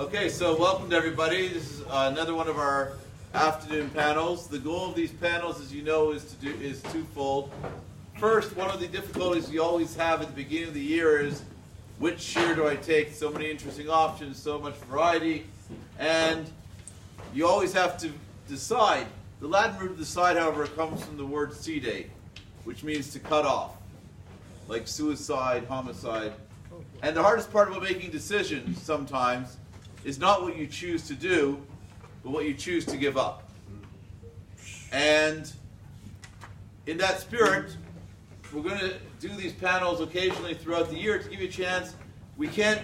Okay, so welcome to everybody. This is another one of our afternoon panels. The goal of these panels, as you know, is twofold. First, one of the difficulties you always have at the beginning of the year is which year do I take? So many interesting options, so much variety, and you always have to decide. The Latin root of decide, however, comes from the word cede, which means to cut off, like suicide, homicide. And the hardest part about making decisions sometimes is not what you choose to do, but what you choose to give up. And in that spirit, we're going to do these panels occasionally throughout the year to give you a chance. We can't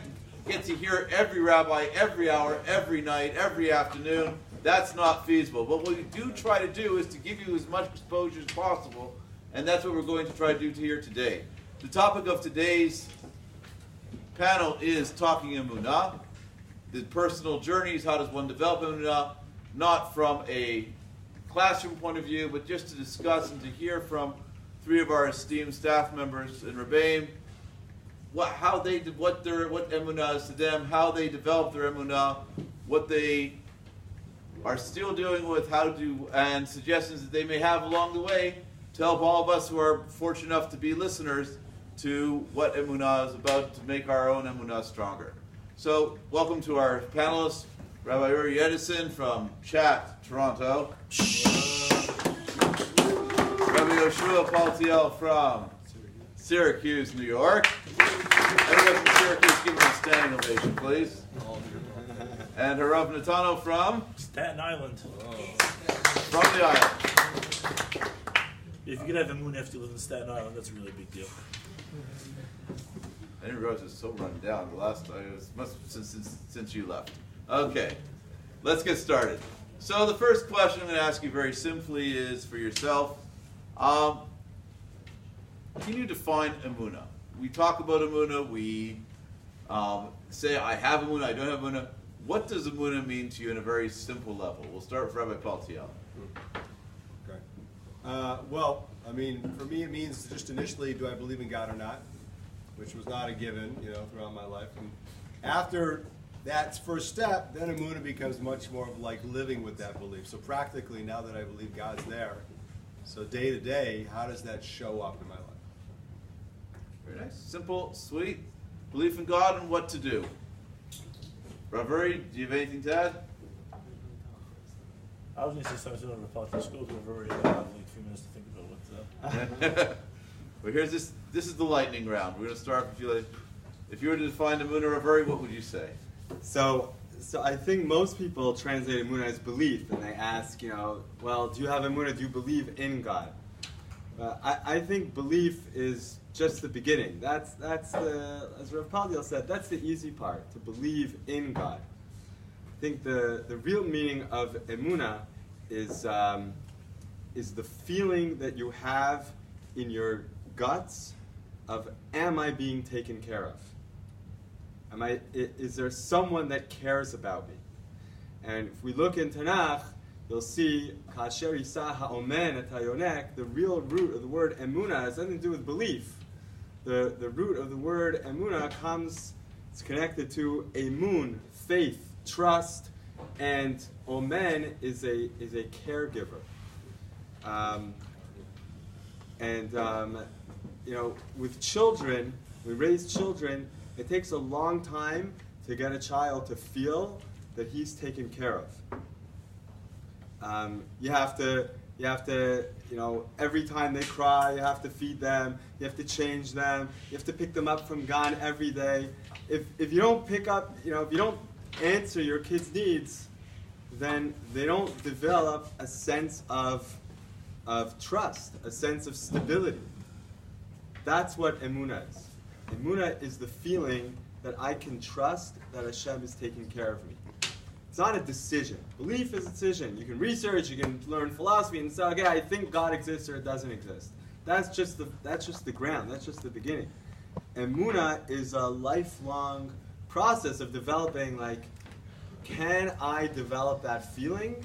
get to hear every rabbi every hour, every night, every afternoon. That's not feasible. But what we do try to do is to give you as much exposure as possible, and that's what we're going to try to do here today. The topic of today's panel is talking Emunah, the personal journeys, how does one develop Emunah, not from a classroom point of view, but just to discuss and to hear from three of our esteemed staff members in Rebbeim, what Emunah is to them, how they develop their Emunah, what they are still dealing with, and suggestions that they may have along the way to help all of us who are fortunate enough to be listeners to what Emunah is about, to make our own Emunah stronger. So, welcome to our panelists, Rav Uri Ettigson from Chat, Toronto. Rabbi Yehoshua Paltiel from Syracuse, New York. Everyone from Syracuse, give them a standing ovation, please. And Rav Natanel from Staten Island. From the island. If you could have Emunah after you live in Staten Island, that's a really big deal. I didn't realize it was so run down. The last time must have since you left. Okay, let's get started. So the first question I'm going to ask you very simply is for yourself. Can you define Emunah? We talk about Emunah. We say I have Emunah, I don't have Emunah. What does Emunah mean to you in a very simple level? We'll start with Rabbi Paltiel. Okay. Well, I mean, for me it means just initially, do I believe in God or not? Which was not a given, throughout my life. And after that first step, then Emunah becomes much more of like living with that belief. So practically, now that I believe God's there, so day to day, how does that show up in my life? Very nice. Simple, sweet. Belief in God and what to do. Rav Uri, do you have anything to add? I was going to say something over Paltiel school, but Rav Uri, I have like 3 minutes to think about what Well, here's this. This is the lightning round. We're going to start with you. If you were to define Emunah, Rav Uri, what would you say? So I think most people translate Emunah as belief, and they ask, well, do you have Emunah? Do you believe in God? I think belief is just the beginning. That's the, as Rav Paltiel said, that's the easy part, to believe in God. I think the real meaning of Emunah is the feeling that you have in your guts of, am I being taken care of? Is there someone that cares about me? And if we look in Tanakh, you'll see Kasher Yisa Ha'omen Et Hayonek, the real root of the word Emunah has nothing to do with belief. The root of the word Emunah it's connected to Emun, faith, trust, and Omen is a caregiver. With children, we raise children, it takes a long time to get a child to feel that he's taken care of. You have to, every time they cry, you have to feed them, you have to change them, you have to pick them up from Gan every day. If you don't pick up, if you don't answer your kids' needs, then they don't develop a sense of trust, a sense of stability. That's what Emunah is. Emunah is the feeling that I can trust that Hashem is taking care of me. It's not a decision. Belief is a decision. You can research, you can learn philosophy and say, okay, I think God exists or it doesn't exist. That's just the ground. That's just the beginning. Emunah is a lifelong process of developing, can I develop that feeling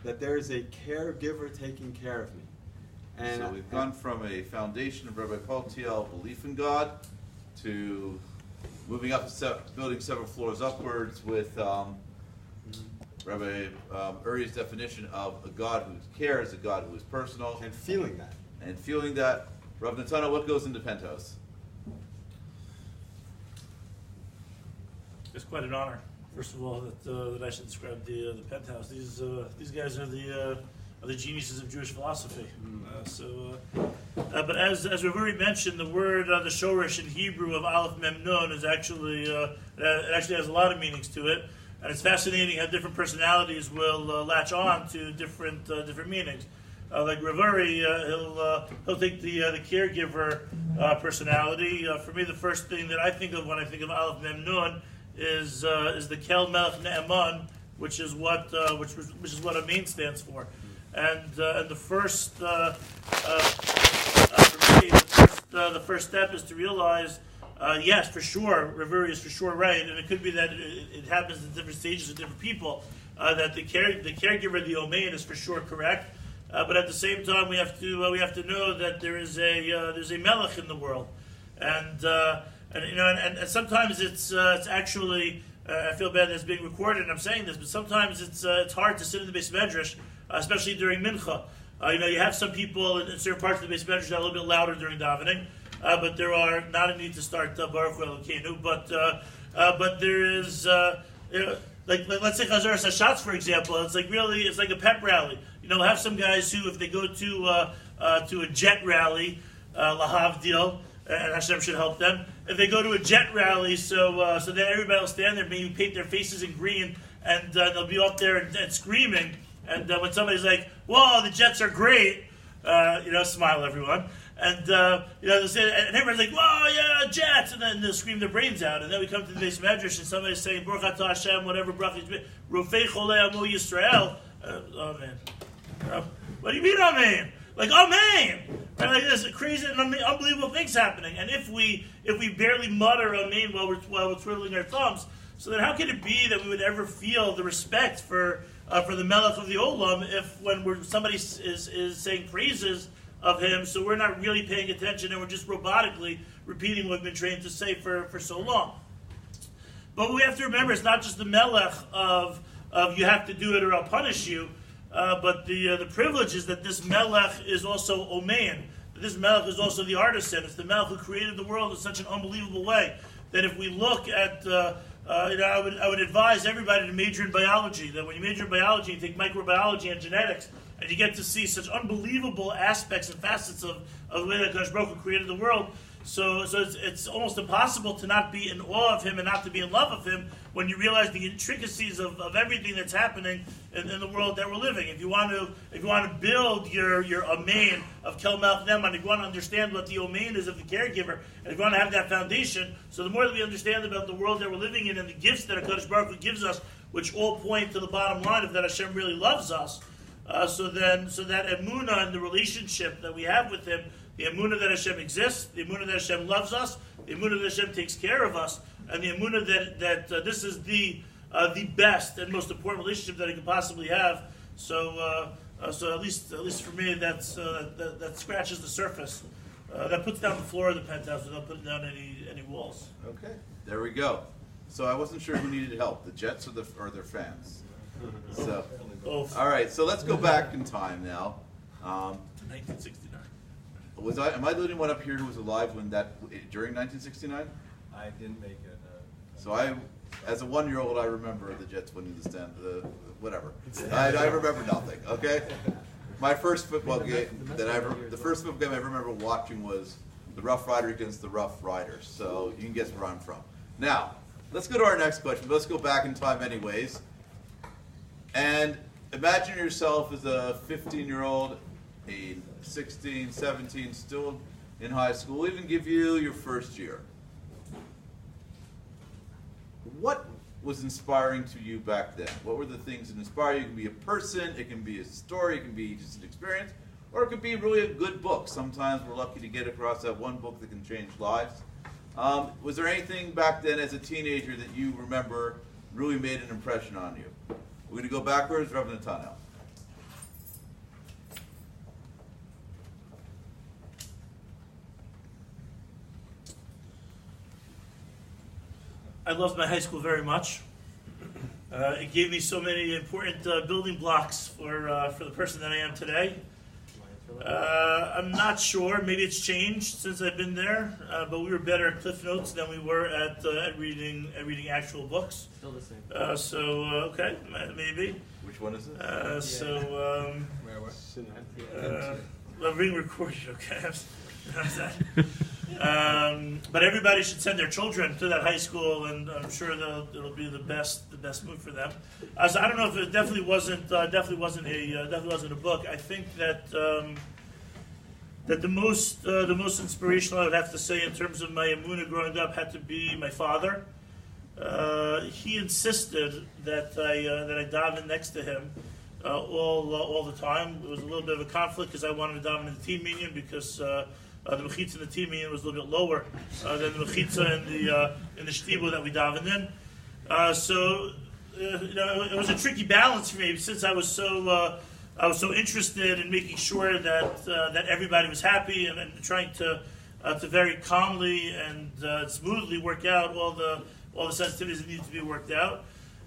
that there is a caregiver taking care of me? And so we've gone from a foundation of Rabbi Paltiel, belief in God, to moving up, building several floors upwards with Rabbi Uri's definition of a God who cares, a God who is personal. And feeling that. And feeling that. Rav Natanel, what goes into penthouse? It's quite an honor, first of all, that I should describe the penthouse. These guys are the geniuses of Jewish philosophy. But as Rav Uri mentioned, the word the shorish in Hebrew of Aleph Mem Nun is actually it actually has a lot of meanings to it, and it's fascinating how different personalities will latch on to different meanings. Like Rav Uri, he'll take the caregiver personality. For me, the first thing that I think of when I think of Aleph Mem Nun is the Kel Melech Ne'eman, which is what Amen stands for. And the first for me, the first step is to realize, yes, for sure, Rav Uri is for sure right, and it could be that it happens in different stages with different people. That the caregiver, the Omein, is for sure correct. But at the same time, we have to know that there's a melech in the world, and sometimes it's actually I feel bad that it's being recorded and I'm saying this, but sometimes it's hard to sit in the Beis Medrash, especially during Mincha. You have some people in certain parts of the Beis Medrash that are a little bit louder during davening, but there are not a need to start Baruch Hu Elokeinu, but there is like let's say Chazaras Hashatz, for example. It's like a pep rally. Have some guys who, if they go to a jet rally, lahavdil, and Hashem should help them. If they go to a jet rally, so that everybody will stand there, maybe paint their faces in green, and they'll be up there and screaming. And when somebody's like, "Whoa, the Jets are great," smile everyone. And they'll say, and everyone's like, "Whoa, yeah, Jets!" And then they'll scream their brains out. And then we come to the Beis Medrash, and somebody's saying, "Baruch atah Hashem," whatever bracha, Rofei Cholei Amo Yisrael. Oh man. What do you mean, amen? Like, amen! Right? Like there's crazy and unbelievable things happening. And if we barely mutter amen while we're twiddling our thumbs, so then how can it be that we would ever feel the respect for the Melech of the Olam if when somebody is saying praises of him, so we're not really paying attention and we're just robotically repeating what we've been trained to say for so long. But what we have to remember, it's not just the Melech of you have to do it or I'll punish you. But the privilege is that this Melech is also Omein. This Melech is also the artisan. It's the Melech who created the world in such an unbelievable way that if we look at, I would advise everybody to major in biology. That when you major in biology, you take microbiology and genetics, and you get to see such unbelievable aspects and facets of the way that Kadosh Baruch Hu created the world. So it's almost impossible to not be in awe of him and not to be in love of him when you realize the intricacies of everything that's happening in the world that we're living. If you want to build your Amen of Kel Melech Ne'eman, if you want to understand what the Amen is of the caregiver, and if you want to have that foundation, so the more that we understand about the world that we're living in and the gifts that HaKadosh Baruch Hu gives us, which all point to the bottom line of that Hashem really loves us, so that Emunah and the relationship that we have with him, the Emunah that Hashem exists, the Emunah that Hashem loves us, the Emunah that Hashem takes care of us, and the Emunah that this is the best and most important relationship that I could possibly have. So at least for me, that scratches the surface. That puts down the floor of the penthouse without putting down any walls. Okay, there we go. So I wasn't sure who needed help, the Jets or their fans. So Both. All right, so let's go back in time now. 1969. Am I the only one up here who was alive during 1969? I didn't make it. So as a 1-year-old, I remember the Jets winning whatever. I remember nothing. Okay. My first football game the first football game I remember watching was the Rough Rider against the Rough Riders. So you can guess where I'm from. Now, let's go to our next question. Let's go back in time, anyways, and imagine yourself as a 15-year-old, a 16, 17, still in high school. We'll even give you your first year. What was inspiring to you back then? What were the things that inspire you? It can be a person, it can be a story, it can be just an experience, or it could be really a good book. Sometimes we're lucky to get across that one book that can change lives. Was there anything back then as a teenager that you remember really made an impression on you? We're going to go backwards. Rav Natanel. I loved my high school very much. It gave me so many important building blocks for the person that I am today. I'm not sure. Maybe it's changed since I've been there, but we were better at Cliff Notes than we were at reading actual books. Still the same. Okay, maybe. Which one is it? Being recorded. Okay. But everybody should send their children to that high school, and I'm sure it'll be the best move for them. So I don't know if it definitely wasn't a book. I think that the most inspirational, I would have to say, in terms of my Emunah growing up, had to be my father. He insisted that I daven next to him all the time. It was a little bit of a conflict because I wanted to daven in the team meeting because the mechitza in the team meeting was a little bit lower than the mechitza in the shtibur that we davened in. It was a tricky balance for me since I was so interested in making sure that everybody was happy and trying to very calmly and smoothly work out all the sensitivities that needed to be worked out.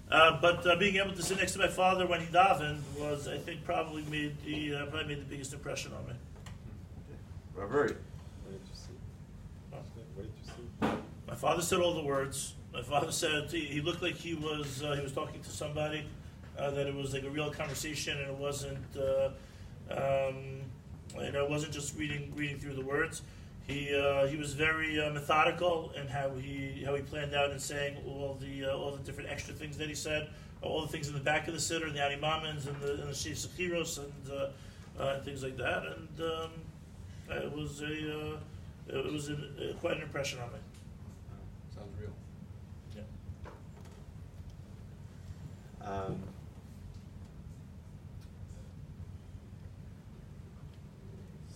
But being able to sit next to my father when he davened was, I think, probably made the biggest impression on me. Rav Uri. What did you see? My father said all the words. My father said he looked like he was talking to somebody, that it was like a real conversation, and it wasn't just reading through the words. He was very methodical in how he planned out and saying all the different extra things that he said, all the things in the back of the siddur, the animamins and the shir sechiros and things like that, and it was quite an impression on me. Sounds real. Yeah.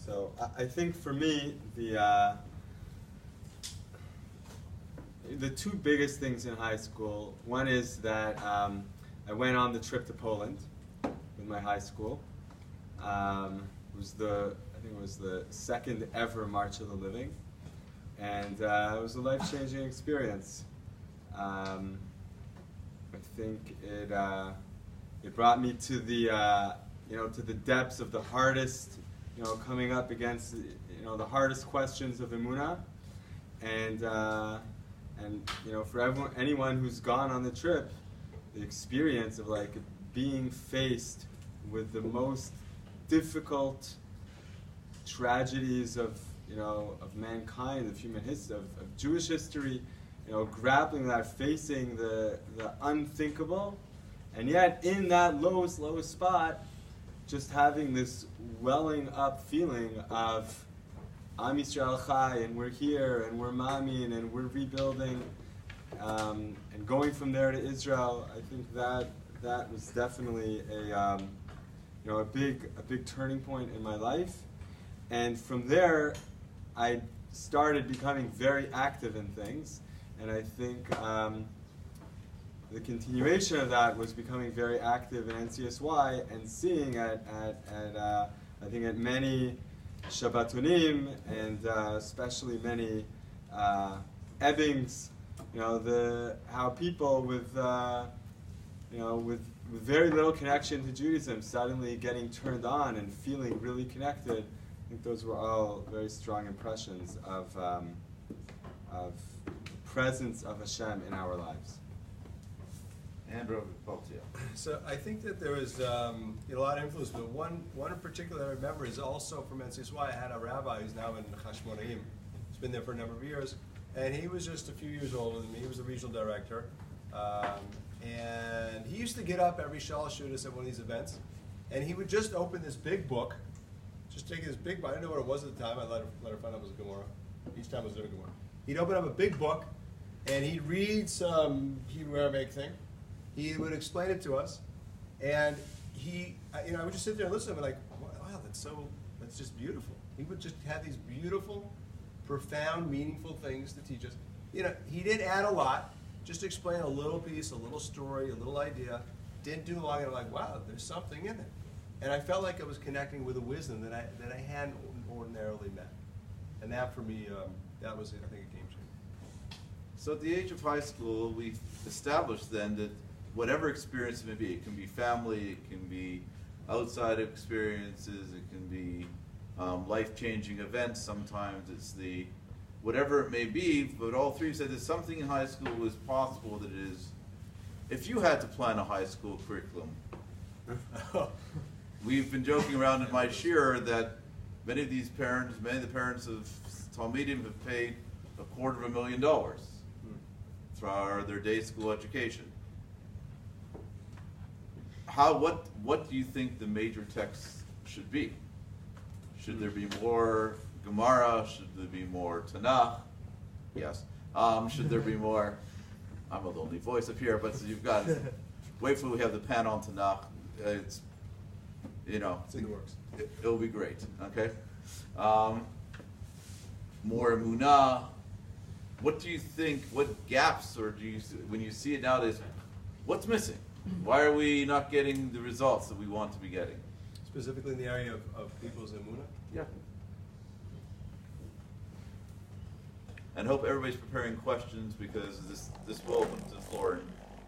So I think for me, the two biggest things in high school, one is that I went on the trip to Poland with my high school. I think it was the second ever March of the Living, and it was a life-changing experience. I think it brought me to the depths of the hardest, coming up against the hardest questions of Emunah, and for anyone who's gone on the trip, the experience of like being faced with the most difficult tragedies of mankind, of human history, of Jewish history, grappling with that, facing the unthinkable, and yet in that lowest spot, just having this welling up feeling of Am Yisrael Chai, and we're here, and we're Mamin, and we're rebuilding, and going from there to Israel. I think that was definitely a big turning point in my life. And from there, I started becoming very active in things, and I think the continuation of that was becoming very active in NCSY and seeing at many Shabbatonim and especially many Ebbings, how people with very little connection to Judaism suddenly getting turned on and feeling really connected. I think those were all very strong impressions of the presence of Hashem in our lives. And Rav Paltiel. So I think that there was a lot of influence, but one in particular I remember is also from NCSY. I had a rabbi who's now in Chashmonaim. He's been there for a number of years, and he was just a few years older than me. He was the regional director, and he used to get up every Shalosh Shudas at one of these events, and he would just open this big book, just take this big book. I didn't know what it was at the time. I let her find out it was a Gemara. Each time it was a different Gemara. He'd open up a big book, and he'd read some Hebrew Aramaic thing. He would explain it to us, and I would just sit there and listen to him, and wow, that's just beautiful. He would just have these beautiful, profound, meaningful things to teach us. He didn't add a lot, just explain a little piece, a little story, a little idea. Didn't do long, and I'm like, wow, there's something in it. And I felt like I was connecting with a wisdom that I hadn't ordinarily met. And that for me, that was, I think, a game changer. So at the age of high school, we established then that whatever experience it may be, it can be family, it can be outside experiences, it can be life-changing events. Sometimes it's whatever it may be, but all three said that something in high school is possible that is, if you had to plan a high school curriculum, we've been joking around in my shir that many of the parents of Talmidim have paid $250,000 for their day school education. What do you think the major texts should be? Should there be more Gemara? Should there be more Tanakh? Yes. Should there be more? I'm a lonely voice up here, but so you've got. Wait till we have the panel on Tanakh. It's in the works. It'll be great. Okay. More Emunah. What do you think? What gaps, or when you see it nowadays, what's missing? Why are we not getting the results that we want to be getting? Specifically in the area of people's Emunah? Yeah. And hope everybody's preparing questions, because this will open to the floor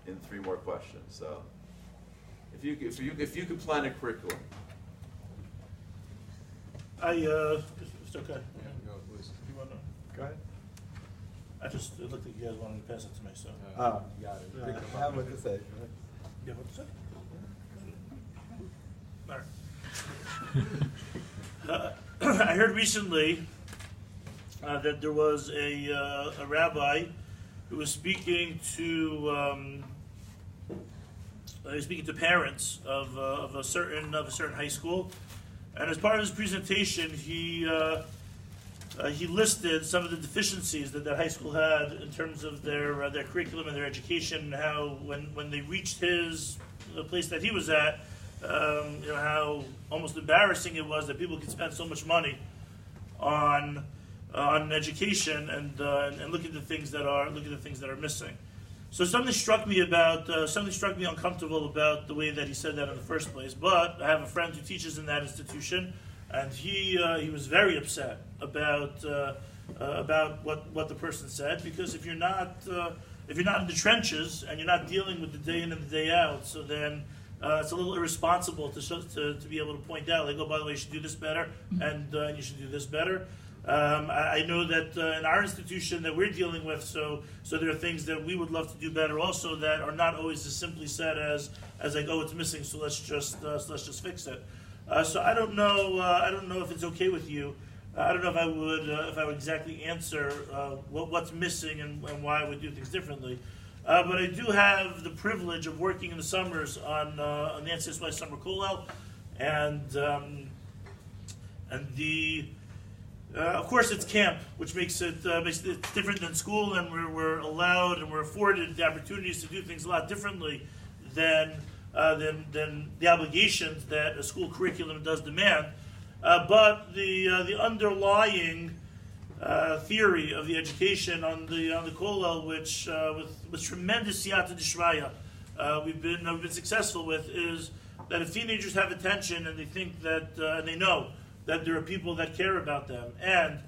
in 3 more questions. So if you could plan a curriculum. It's okay. Yeah. Go, please. You want to? Go ahead. It looked like you guys wanted to pass it to me, so. You got it. I have what to say. Yeah, what to say? All right. I heard recently that there was a rabbi who was speaking to parents of a certain high school, and as part of his presentation, he listed some of the deficiencies that high school had in terms of their curriculum and their education, and how when they reached the place that he was at, how almost embarrassing it was that people could spend so much money on education and look at the things that are missing. So something struck me uncomfortable about the way that he said that in the first place. But I have a friend who teaches in that institution, and he was very upset about what the person said, because if you're not in the trenches and you're not dealing with the day in and the day out, so then it's a little irresponsible to be able to point out, like, oh, by the way, you should do this better, and you should do this better. I know that in our institution that we're dealing with, so there are things that we would love to do better also that are not always as simply said as like, oh, it's missing, so let's just fix it. So I don't know if it's okay with you. I don't know if I would exactly answer what's missing and why I would do things differently. But I do have the privilege of working in the summers on the NCSY Summer Kollel, and of course it's camp, which makes it different than school, and we're allowed and we're afforded the opportunities to do things a lot differently than the obligations that a school curriculum does demand. But the underlying theory of the education on the Kollel, which with tremendous siyata d'shmaya we've been successful with, is that if teenagers have attention and they think that and they know that there are people that care about them, and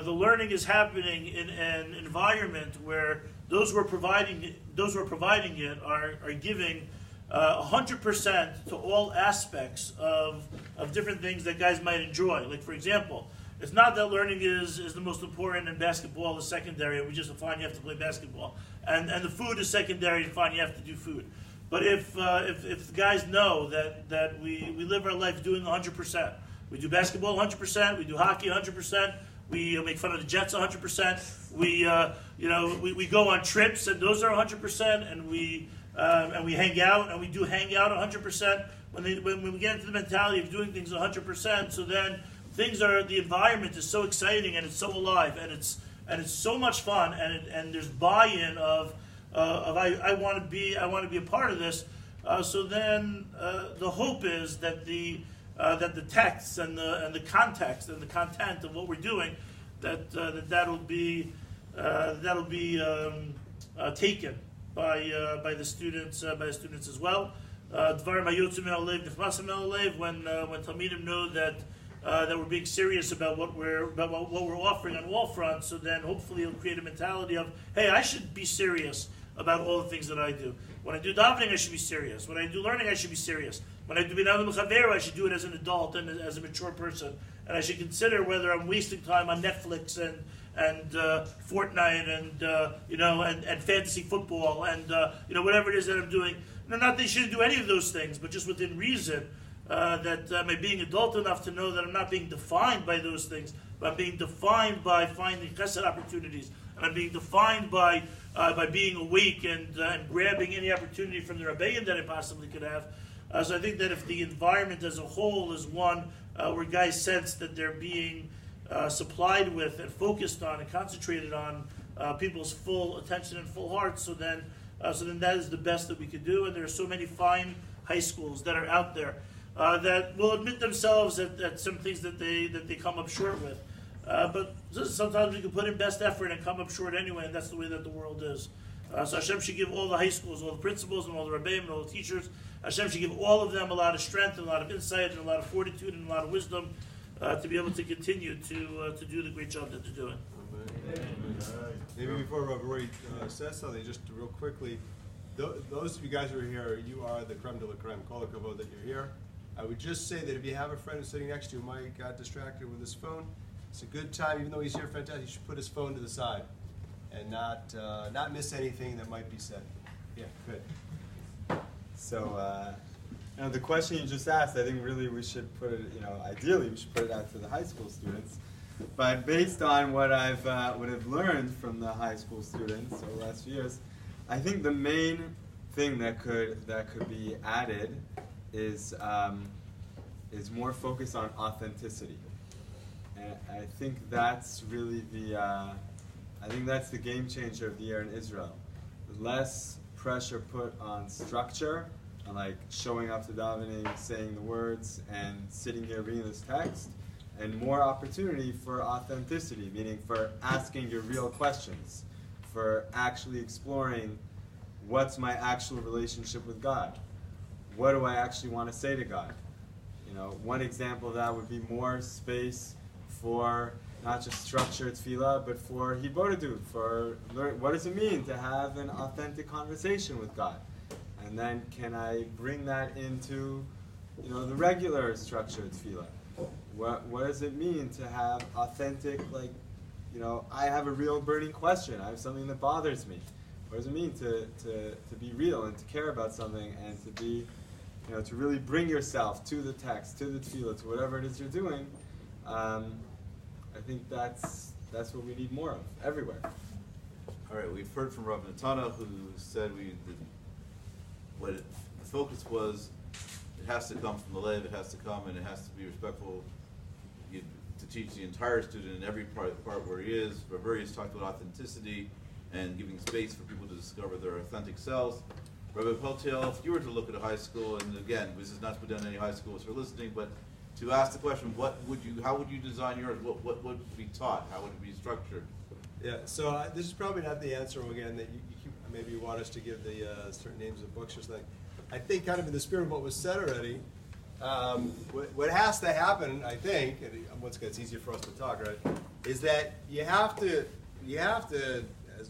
the learning is happening in an environment where those who are providing it are giving 100% to all aspects of different things that guys might enjoy. Like, for example, it's not that learning is the most important and basketball is secondary and we just find you have to play basketball. And the food is secondary and fine, you have to do food. But if the guys know that we live our life doing 100%, we do basketball 100%, we do hockey 100%, we make fun of the Jets 100%, we go on trips and those are 100%, and we hang out, and we do hang out 100%. When we get into the mentality of doing things 100%, so then the environment is so exciting and it's so alive and it's so much fun, and there's buy-in of I want to be a part of this. So then the hope is that the texts and the context and the content of what we're doing that'll be taken by the students as well. When Talmidim know that that we're being serious about what we're offering on all fronts. So then hopefully it'll create a mentality of, hey, I should be serious about all the things that I do. When I do davening, I should be serious. When I do learning, I should be serious. When I do binyamin l'chaver, I should do it as an adult and as a mature person. And I should consider whether I'm wasting time on Netflix and Fortnite and fantasy football and whatever it is that I'm doing. Not that you shouldn't do any of those things, but just within reason. That am I being adult enough to know that I'm not being defined by those things, but I'm being defined by finding chesed opportunities, and I'm being defined by being awake and grabbing any opportunity from the Rebbeim that I possibly could have. So I think that if the environment as a whole is one where guys sense that they're being supplied with and focused on and concentrated on people's full attention and full hearts, so then that is the best that we could do. And there are so many fine high schools that are out there that will admit themselves at some things that they come up short with. But sometimes we can put in best effort and come up short anyway, and that's the way that the world is. So Hashem should give all the high schools, all the principals, and all the rebbeim, and all the teachers, Hashem should give all of them a lot of strength, and a lot of insight, and a lot of fortitude, and a lot of wisdom to be able to continue to do the great job that they're doing. Maybe before Rav Uri says something, just real quickly, those of you guys who are here, you are the creme de la creme. Kol hakavod that you're here. I would just say that if you have a friend who's sitting next to you who might got distracted with his phone, it's a good time, even though he's here fantastic, you should put his phone to the side and not miss anything that might be said. Yeah, good. So, the question you just asked, I think really we should put it, ideally we should put it out to the high school students. But based on what I've learned from the high school students over the last few years, I think the main thing that could be added is more focus on authenticity. And I think that's really the game changer of the year in Israel. Less pressure put on structure, on like showing up to davening, saying the words, and sitting here reading this text, and more opportunity for authenticity, meaning for asking your real questions, for actually exploring what's my actual relationship with God. What do I actually want to say to God? One example of that would be more space for not just structured tefillah, but for hibodedut, for what does it mean to have an authentic conversation with God? And then can I bring that into, the regular structured tefillah? What does it mean to have authentic, I have a real burning question. I have something that bothers me. What does it mean to be real and to care about something and to be, to really bring yourself to the text, to the tefillah, to whatever it is you're doing? I think that's what we need more of everywhere. All right, we've heard from Rav Natanel, who said the focus was, it has to come from the Lev, it has to come, and it has to be respectful to teach the entire student in every part where he is. Rav Uri has talked about authenticity and giving space for people to discover their authentic selves. Rabbi Paltiel, if you were to look at a high school, and again, this is not to put down any high schools who are listening, but to ask the question, how would you design yours? What would be taught? How would it be structured? Yeah, so this is probably not the answer, again, that maybe you want us to give the certain names of books or something. I think kind of in the spirit of what was said already, what has to happen, I think, and once again, it's easier for us to talk, right, is that you have to, as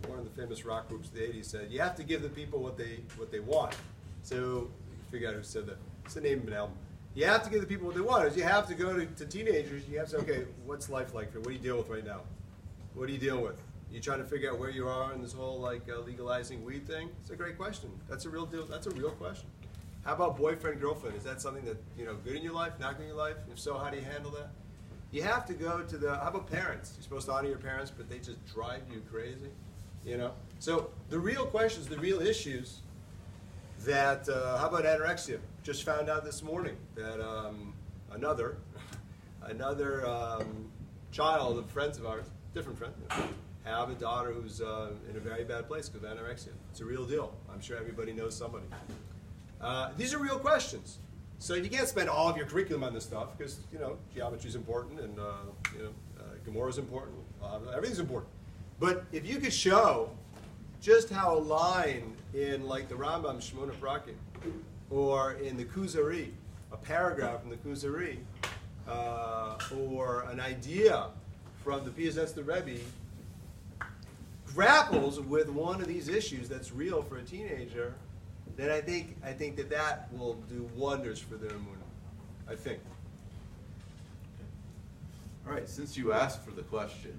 one of the famous rock groups of the 80s said, you have to give the people what they want. So, figure out who said that. It's the name of an album. You have to give the people what they want. You have to go to teenagers, you have to say, okay, what's life like for you? What do you deal with right now? What do you deal with? You trying to figure out where you are in this whole legalizing weed thing? It's a great question. That's a real deal. That's a real question. How about boyfriend, girlfriend? Is that something that, good in your life, not good in your life? If so, how do you handle that? You have to go to how about parents? You're supposed to honor your parents, but they just drive you crazy, So the real questions, the real issues that, how about anorexia? Just found out this morning that another child of friends of ours, different friends, have a daughter who's in a very bad place because of anorexia. It's a real deal. I'm sure everybody knows somebody. These are real questions. So you can't spend all of your curriculum on this stuff because, geometry is important and, Gemara is important. Everything's important. But if you could show just how a line in like the Rambam Shmona Prakim or in the Kuzari, a paragraph in the Kuzari, or an idea from the PSS the Rebbe grapples with one of these issues that's real for a teenager, then I think that will do wonders for their emunah. I think. All right, since you asked for the question,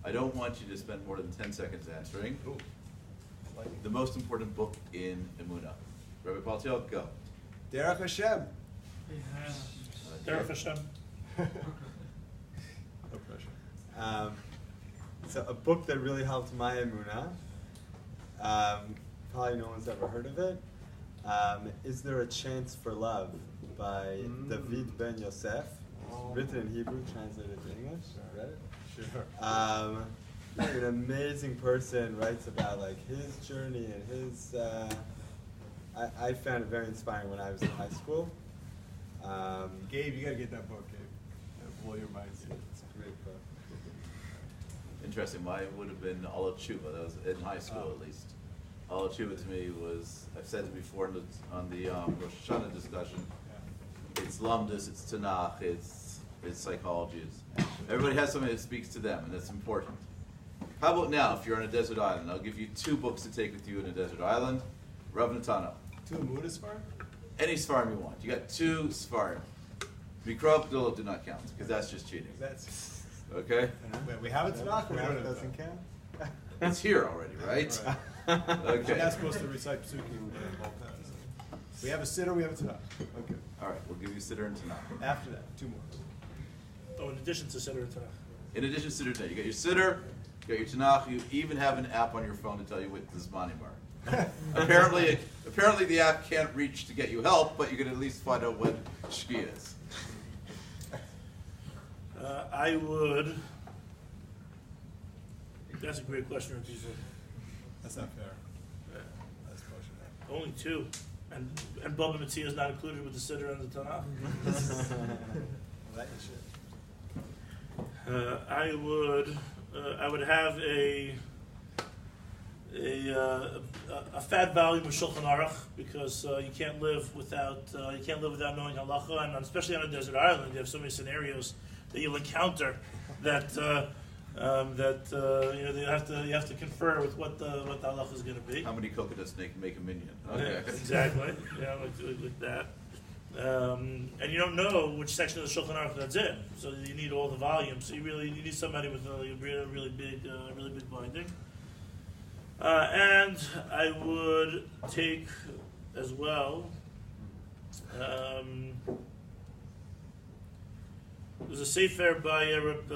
I don't want you to spend more than 10 seconds answering. Ooh. The most important book in Emunah. Rabbi Paltiel, go. Derech Hashem. Derech Hashem. No pressure. So a book that really helped my Emunah, probably no one's ever heard of it, Is There a Chance for Love by David Ben Yosef, written in Hebrew, translated to English. Read it? Sure. An amazing person, writes about like his journey and his. I found it very inspiring when I was in high school. Gabe, you gotta get that book, Gabe. That'll blow your mind. It's a great book. Interesting. Mine would have been All of Tshuva. That was in high school, at least. All of Tshuva to me was, I've said it before on the Rosh Hashanah discussion. It's Lumdus, it's Tanakh, it's psychology. Everybody has something that speaks to them, and that's important. How about now, if you're on a desert island? I'll give you 2 books to take with you in a desert island. Rav Natanel. 2 Emunah Sfarim? Any Sfarim you want. You got 2 Sfarim. Mikra Gdula do not count, because that's just cheating. That's Okay? wait, we have it Tanakh, or we don't have it? Doesn't count. It's here already, right? We're Okay. not supposed to recite Psukim. We have a sitter, we have a Tanakh. Okay. All right, we'll give you Siddur and Tanakh. After that, 2 more. Oh, in addition to Siddur and Tanakh. In addition to Siddur Tanakh, you got your Siddur, you got your Tanakh, you even have an app on your phone to tell you what the Zmanim are. Apparently the app can't reach to get you help, but you can at least find out what Shki is. I would. That's a great question, Rabbi Beasley. That's not fair. That's pushing that. Only 2, and Baba Metzia is not included with the Siddur and the Tanakh. That you should. I would have a fat volume of Shulchan Aruch, because you can't live without knowing halacha, and especially on a desert island, you have so many scenarios that you'll encounter that you have to confer with what the halacha is going to be. How many coconuts make a minion? Okay. Exactly. Yeah, like that. And you don't know which section of the Shulchan Aruch that's in, so you need all the volumes. So you need somebody with a really big binding. And I would take as well. There's a sefer by Reb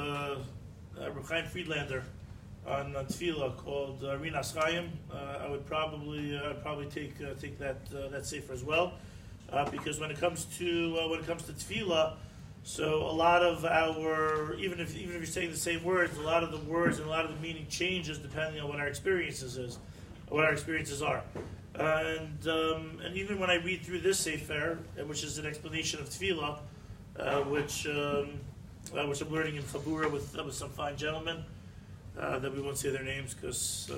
Chaim Friedlander on Tefillah called Rinas Chaim. I would probably take that sefer as well. Because when it comes to tefillah, so a lot of our even if you're saying the same words, a lot of the words and a lot of the meaning changes depending on what our experiences are. And even when I read through this sefer, which is an explanation of tefillah, which I'm learning in Chabura with some fine gentlemen that we won't say their names because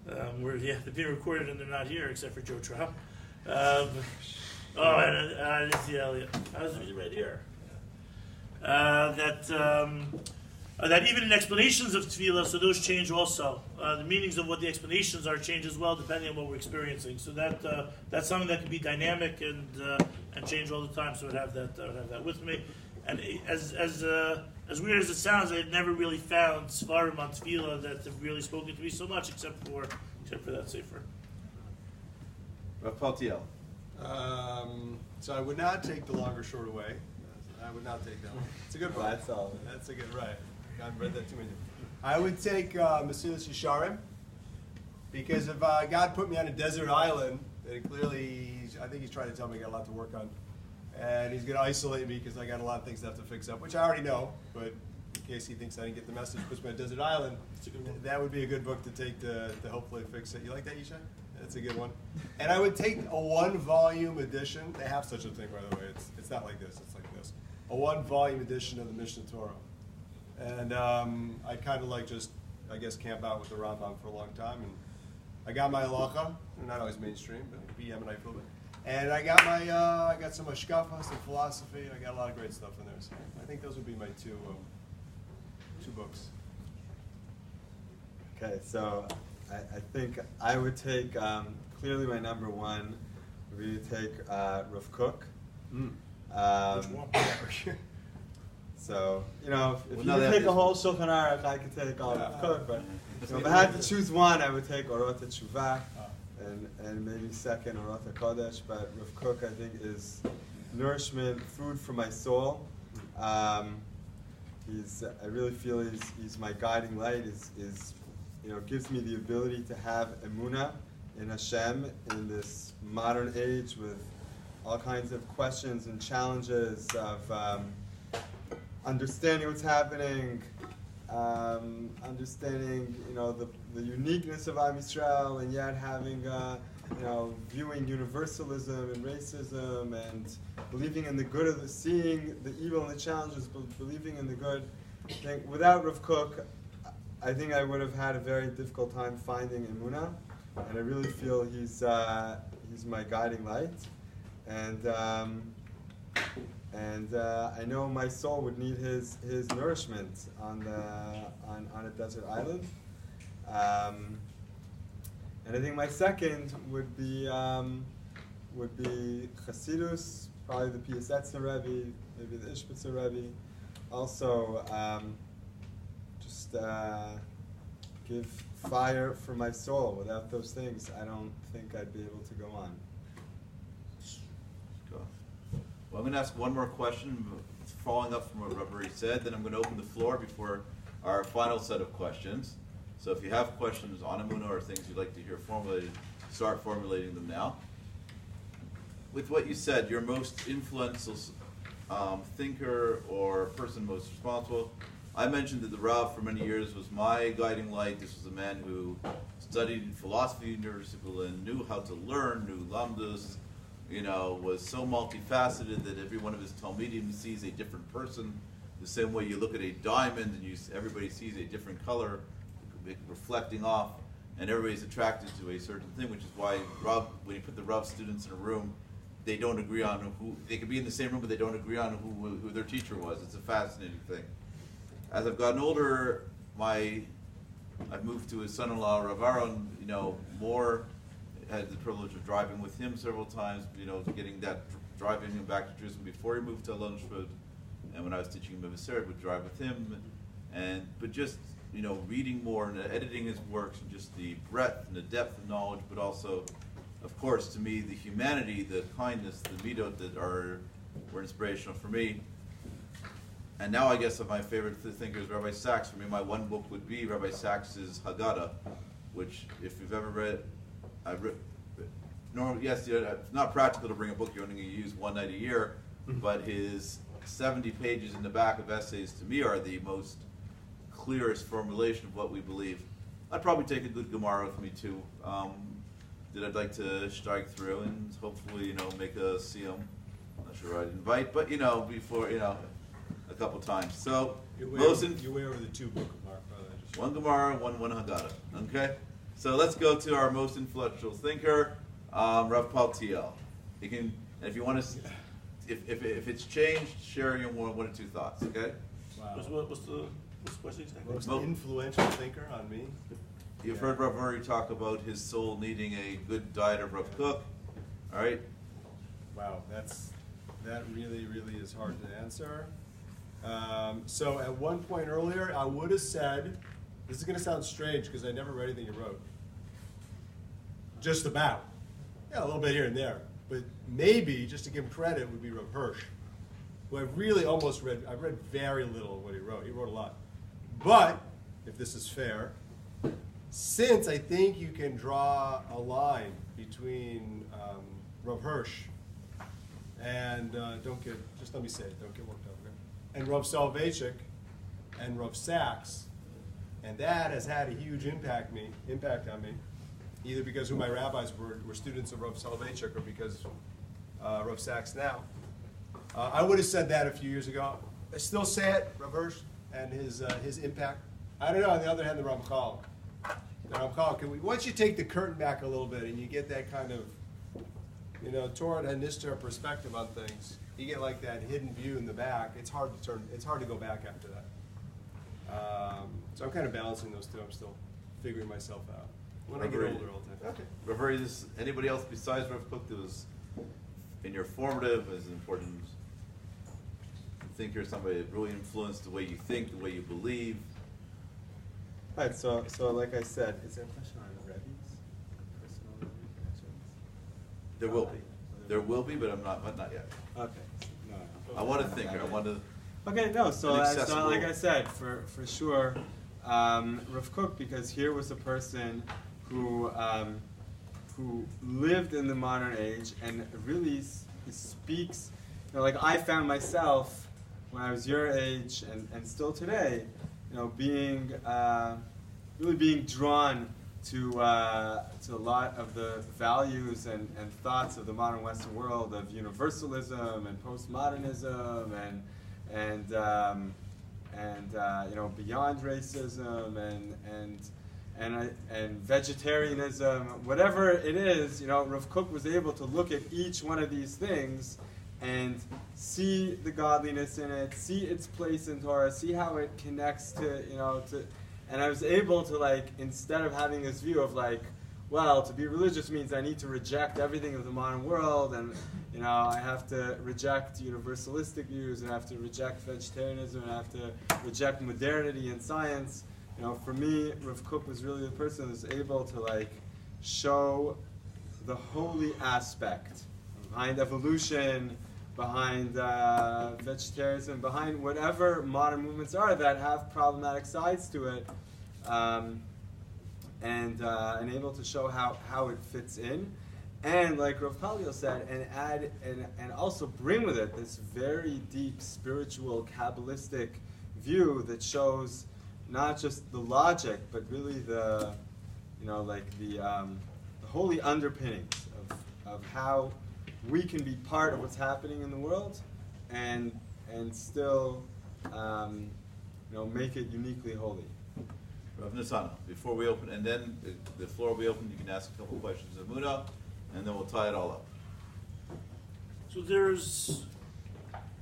they're being recorded and they're not here except for Joe Trapp. I didn't see Elliot. I was right here. That even in explanations of tefillah, so those change also. The meanings of what the explanations are change as well, depending on what we're experiencing. So that's something that can be dynamic and change all the time. So I would have that with me. And as weird as it sounds, I had never really found svarim on tefillah that have really spoken to me so much, except for that sefer. Rav Paltiel. So I would not take the longer short away. I would not take that one. It's a good one. That's all. That's a good right. I've read that too many. I would take Mesilas Yesharim, because if God put me on a desert island, then clearly I think He's trying to tell me I got a lot to work on, and He's going to isolate me because I got a lot of things to have to fix up, which I already know. But in case He thinks I didn't get the message, puts me on a desert island, that would be a good book to take to hopefully fix it. You like that, Yishai? That's a good one. And I would take a 1-volume edition. They have such a thing, by the way. It's not like this. It's like this. A 1-volume edition of the Mishnah Torah. And I kind of like just, I guess, camp out with the Rambam for a long time. And I got my halacha. Not always mainstream, but be Yemenite a little bit. And I got my I got some hashkafa, some philosophy. I got a lot of great stuff in there. So I think those would be my two books. Okay, so I think I would take, clearly my number one would be to take Rav Kook. So, you know, if you take a whole Shulchan Aruch, I could take all Rav Kook, but you know, if I had to choose one, I would take Orot HaTeshuvah, and maybe second Orot HaKodesh, but Rav Kook I think is nourishment, food for my soul. I really feel he's my guiding light, is you know, gives me the ability to have Emunah in Hashem in this modern age with all kinds of questions and challenges of understanding what's happening, understanding, you know, the uniqueness of Am Yisrael, and yet having, you know, viewing universalism and racism and believing in the good of seeing the evil and the challenges, but believing in the good. I think without Rav Kook, I think I would have had a very difficult time finding Emunah, and I really feel he's my guiding light, and I know my soul would need his nourishment on a desert island, and I think my second would be Chassidus, probably the Piasetzner Rebbe, maybe the Ishbitzer Rebbe, also. Give fire for my soul. Without those things, I don't think I'd be able to go on. Well, I'm going to ask one more question, following up from what Rav Uri said, then I'm going to open the floor before our final set of questions. So if you have questions on Emunah or things you'd like to hear formulated, start formulating them now. With what you said, your most influential thinker or person most responsible, I mentioned that the Rav for many years was my guiding light. This was a man who studied philosophy at University of Berlin, knew how to learn, knew lamdus, you know, was so multifaceted that every one of his talmidim sees a different person. The same way you look at a diamond and everybody sees a different color reflecting off, and everybody's attracted to a certain thing, which is why when you put the Rav students in a room, they don't agree on who, they could be in the same room, but they don't agree on who their teacher was. It's a fascinating thing. As I've gotten older, I've moved to his son-in-law, Rav Aaron, you know, had the privilege of driving with him several times, you know, driving him back to Jerusalem before he moved to Lunchwood, and when I was teaching him Mevaseret, would drive with him, but just, you know, reading more and editing his works, and just the breadth and the depth of knowledge, but also, of course, to me, the humanity, the kindness, the midot that were inspirational for me. And now I guess of my favorite thinker is Rabbi Sachs. For me, my one book would be Rabbi Sachs's Haggadah, which, if you've ever read, yes, it's not practical to bring a book you're only going to use one night a year, but his 70 pages in the back of essays, to me, are the most clearest formulation of what we believe. I'd probably take a good Gemara with me, too, that I'd like to strike through and hopefully, you know, make a siyum. I'm not sure I'd invite, but, you know, before, you know, a couple times. So, you weigh over the two book Gemara, one Gemara, one Haggadah. Okay? So let's go to our most influential thinker, Rav Paltiel. You can, if you want to, if it's changed, share your one or two thoughts. Okay? Wow. What's the question exactly? Most influential thinker on me. You've heard Rav Uri talk about his soul needing a good diet of Rav Kook. All right? Wow, that really, really is hard to answer. So at one point earlier, I would have said, this is going to sound strange because I never read anything you wrote. Just about. Yeah, a little bit here and there. But maybe, just to give him credit, would be Rav Hirsch, who I've really almost read. I've read very little of what he wrote. He wrote a lot. But, if this is fair, since I think you can draw a line between Rav Hirsch and, just let me say it, don't get worked up, okay? And Rav Soloveitchik and Rav Sachs, and that has had a huge impact on me, either because who my rabbis were students of Rav Soloveitchik or because Rav Sachs now. I would have said that a few years ago. I still say it, Rav Hirsch and his impact. I don't know, on the other hand, the Ramchal. Once you take the curtain back a little bit and you get that kind of, Torah and Nishtar perspective on things. You get like that hidden view in the back. It's hard to go back after that. So I'm kind of balancing those two. I'm still figuring myself out. When I get older, all the time. Okay. Rav Uri, anybody else besides Rav Kook that was in your formative as important? You think you're somebody that really influenced the way you think, the way you believe? All right, so like I said, is there a question on the Rebbe's? Personal Rebbe connections? There will be. There will be, but not yet. Okay. No. I want to think. I want to. Okay, no. So Inaccessible. like I said, for sure, Rav Kook, because here was a person who lived in the modern age and really speaks. Like I found myself when I was your age and still today, being really being drawn to a lot of the values and thoughts of the modern Western world of universalism and postmodernism and beyond racism and vegetarianism, whatever it is. Rav Kook was able to look at each one of these things and see the godliness in it, see its place in Torah, see how it connects to. And I was able to, instead of having this view of to be religious means I need to reject everything of the modern world, and I have to reject universalistic views, and I have to reject vegetarianism, and I have to reject modernity and science. For me, Rav Kook was really the person who was able to show the holy aspect behind evolution, behind vegetarianism, behind whatever modern movements are that have problematic sides to it, and able to show how it fits in, and like Rav Paltiel said, and add and also bring with it this very deep spiritual Kabbalistic view that shows not just the logic, but really the holy underpinnings of how we can be part of what's happening in the world, and still, make it uniquely holy. Rav Natanel, before we open, and then the floor will be open. You can ask a couple questions of Emunah, and then we'll tie it all up. So there's,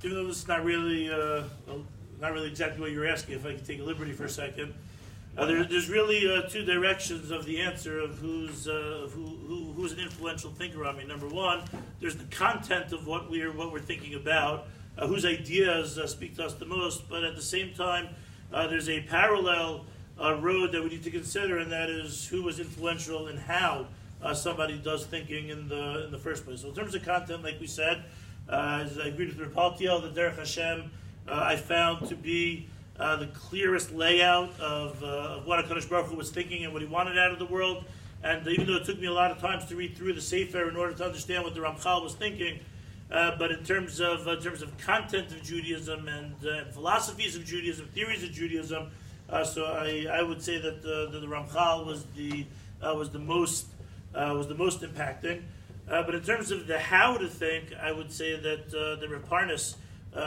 even though this is not really exactly what you're asking, if I can take a liberty for a second, there's really two directions of the answer of who's an influential thinker on me. Number one, there's the content of what we're thinking about, whose ideas speak to us the most. But at the same time, there's a parallel road that we need to consider, and that is who was influential and how somebody does thinking in the first place. So in terms of content, like we said, as I agreed with Rav Paltiel, the Derech Hashem I found to be the clearest layout of what HaKadosh Baruch Hu was thinking and what he wanted out of the world. And even though it took me a lot of times to read through the Sefer in order to understand what the Ramchal was thinking, but in terms of content of Judaism and philosophies of Judaism, theories of Judaism, so I would say that the Ramchal was the most impacting. But in terms of the how to think, I would say that the Reb Parnas,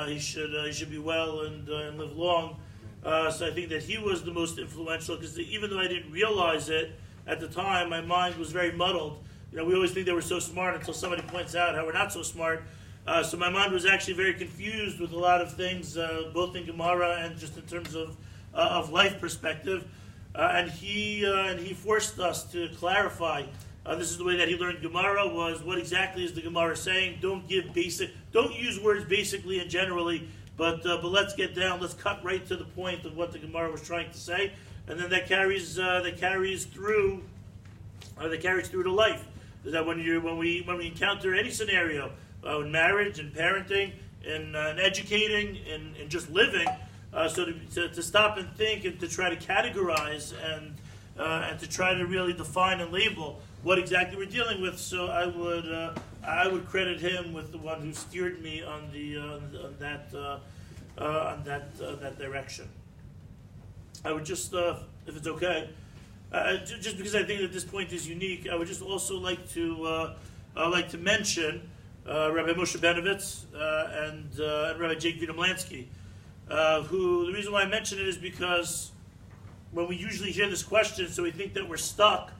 he should be well and live long. So I think that he was the most influential, because even though I didn't realize it at the time, my mind was very muddled. We always think that we're so smart until somebody points out how we're not so smart. So my mind was actually very confused with a lot of things, both in Gemara and just in terms of life perspective. And he forced us to clarify. This is the way that he learned Gemara, was what exactly is the Gemara saying. Don't use words basically and generally, but let's get down. Let's cut right to the point of what the Gemara was trying to say, and then that carries through to life. That when we encounter any scenario, in marriage and parenting and educating and just living, so to stop and think and to try to categorize and to try to really define and label what exactly we're dealing with. So I would credit him with the one who steered me on that direction. I would just, if it's okay, just because I think that this point is unique, I would just also like to mention Rabbi Moshe Benovitz and Rabbi Jake Vidamlansky, who, the reason why I mention it is because when we usually hear this question, so we think that we're stuck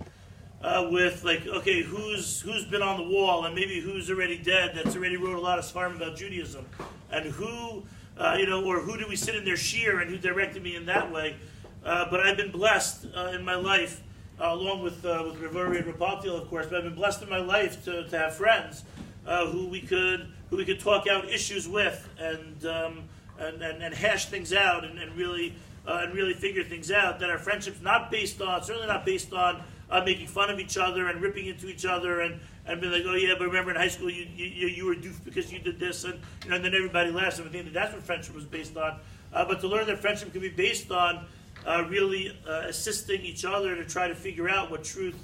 with like, okay, who's been on the wall, and maybe who's already dead, that's already wrote a lot of svarim about Judaism, and who, or who do we sit in their shir, and who directed me in that way. But I've been blessed in my life, along with Rav Uri and Rav Paltiel, of course. But I've been blessed in my life to have friends who we could talk out issues with, and hash things out, and really figure things out. That our friendship's certainly not based on making fun of each other and ripping into each other, and being like, oh yeah, but remember in high school you were doof because you did this, and and then everybody laughs. And I think that's what friendship was based on. But to learn that friendship can be based on really assisting each other to try to figure out what truth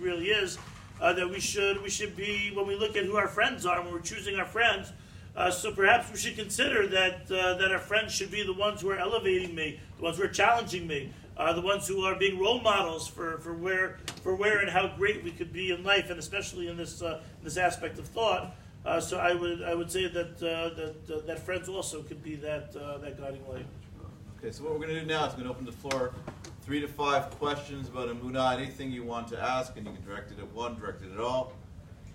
really is. That we should be, when we look at who our friends are, when we're choosing our friends. So perhaps we should consider that our friends should be the ones who are elevating me, the ones who are challenging me, the ones who are being role models for where and how great we could be in life, and especially in this aspect of thought. So I would say that friends also could be that guiding light. Okay, so what we're going to do now is we're going to open the floor 3 to 5 questions about Emunah, anything you want to ask, and you can direct it at one, direct it at all.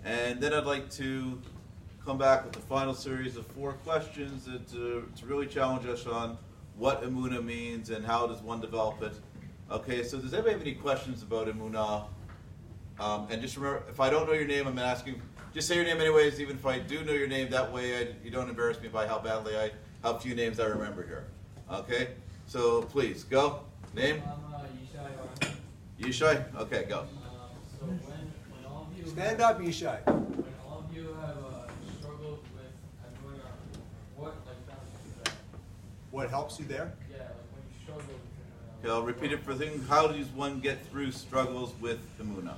And then I'd like to come back with the final series of 4 questions to really challenge us on what Emunah means and how does one develop it. Okay, so does anybody have any questions about Emunah? And just remember, if I don't know your name, I'm asking, just say your name anyways, even if I do know your name, that way you don't embarrass me by how few names I remember here. Okay, so please, go. Name? Yishai? Okay, go. So when all of you Stand up, Yishai. When all of you have struggled with Emunah, what helps you? What helps you there? Yeah, when you struggle with Okay, I'll repeat it for things. How does one get through struggles with Emunah?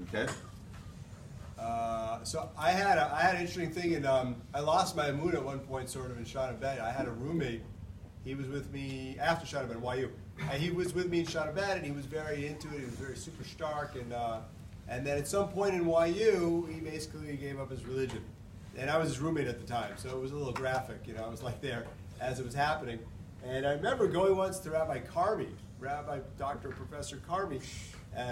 Okay. So I had an interesting thing, and I lost my Emunah at one point, sort of in Shana Bet. I had a roommate. He was with me after Shana Bet, YU. He was with me in Shana Bet, and he was very into it. He was very super stark, and then at some point in YU, he basically gave up his religion. And I was his roommate at the time, so it was a little graphic, I was like there as it was happening. And I remember going once to Rabbi Karmi, Rabbi Dr. Professor Karmi,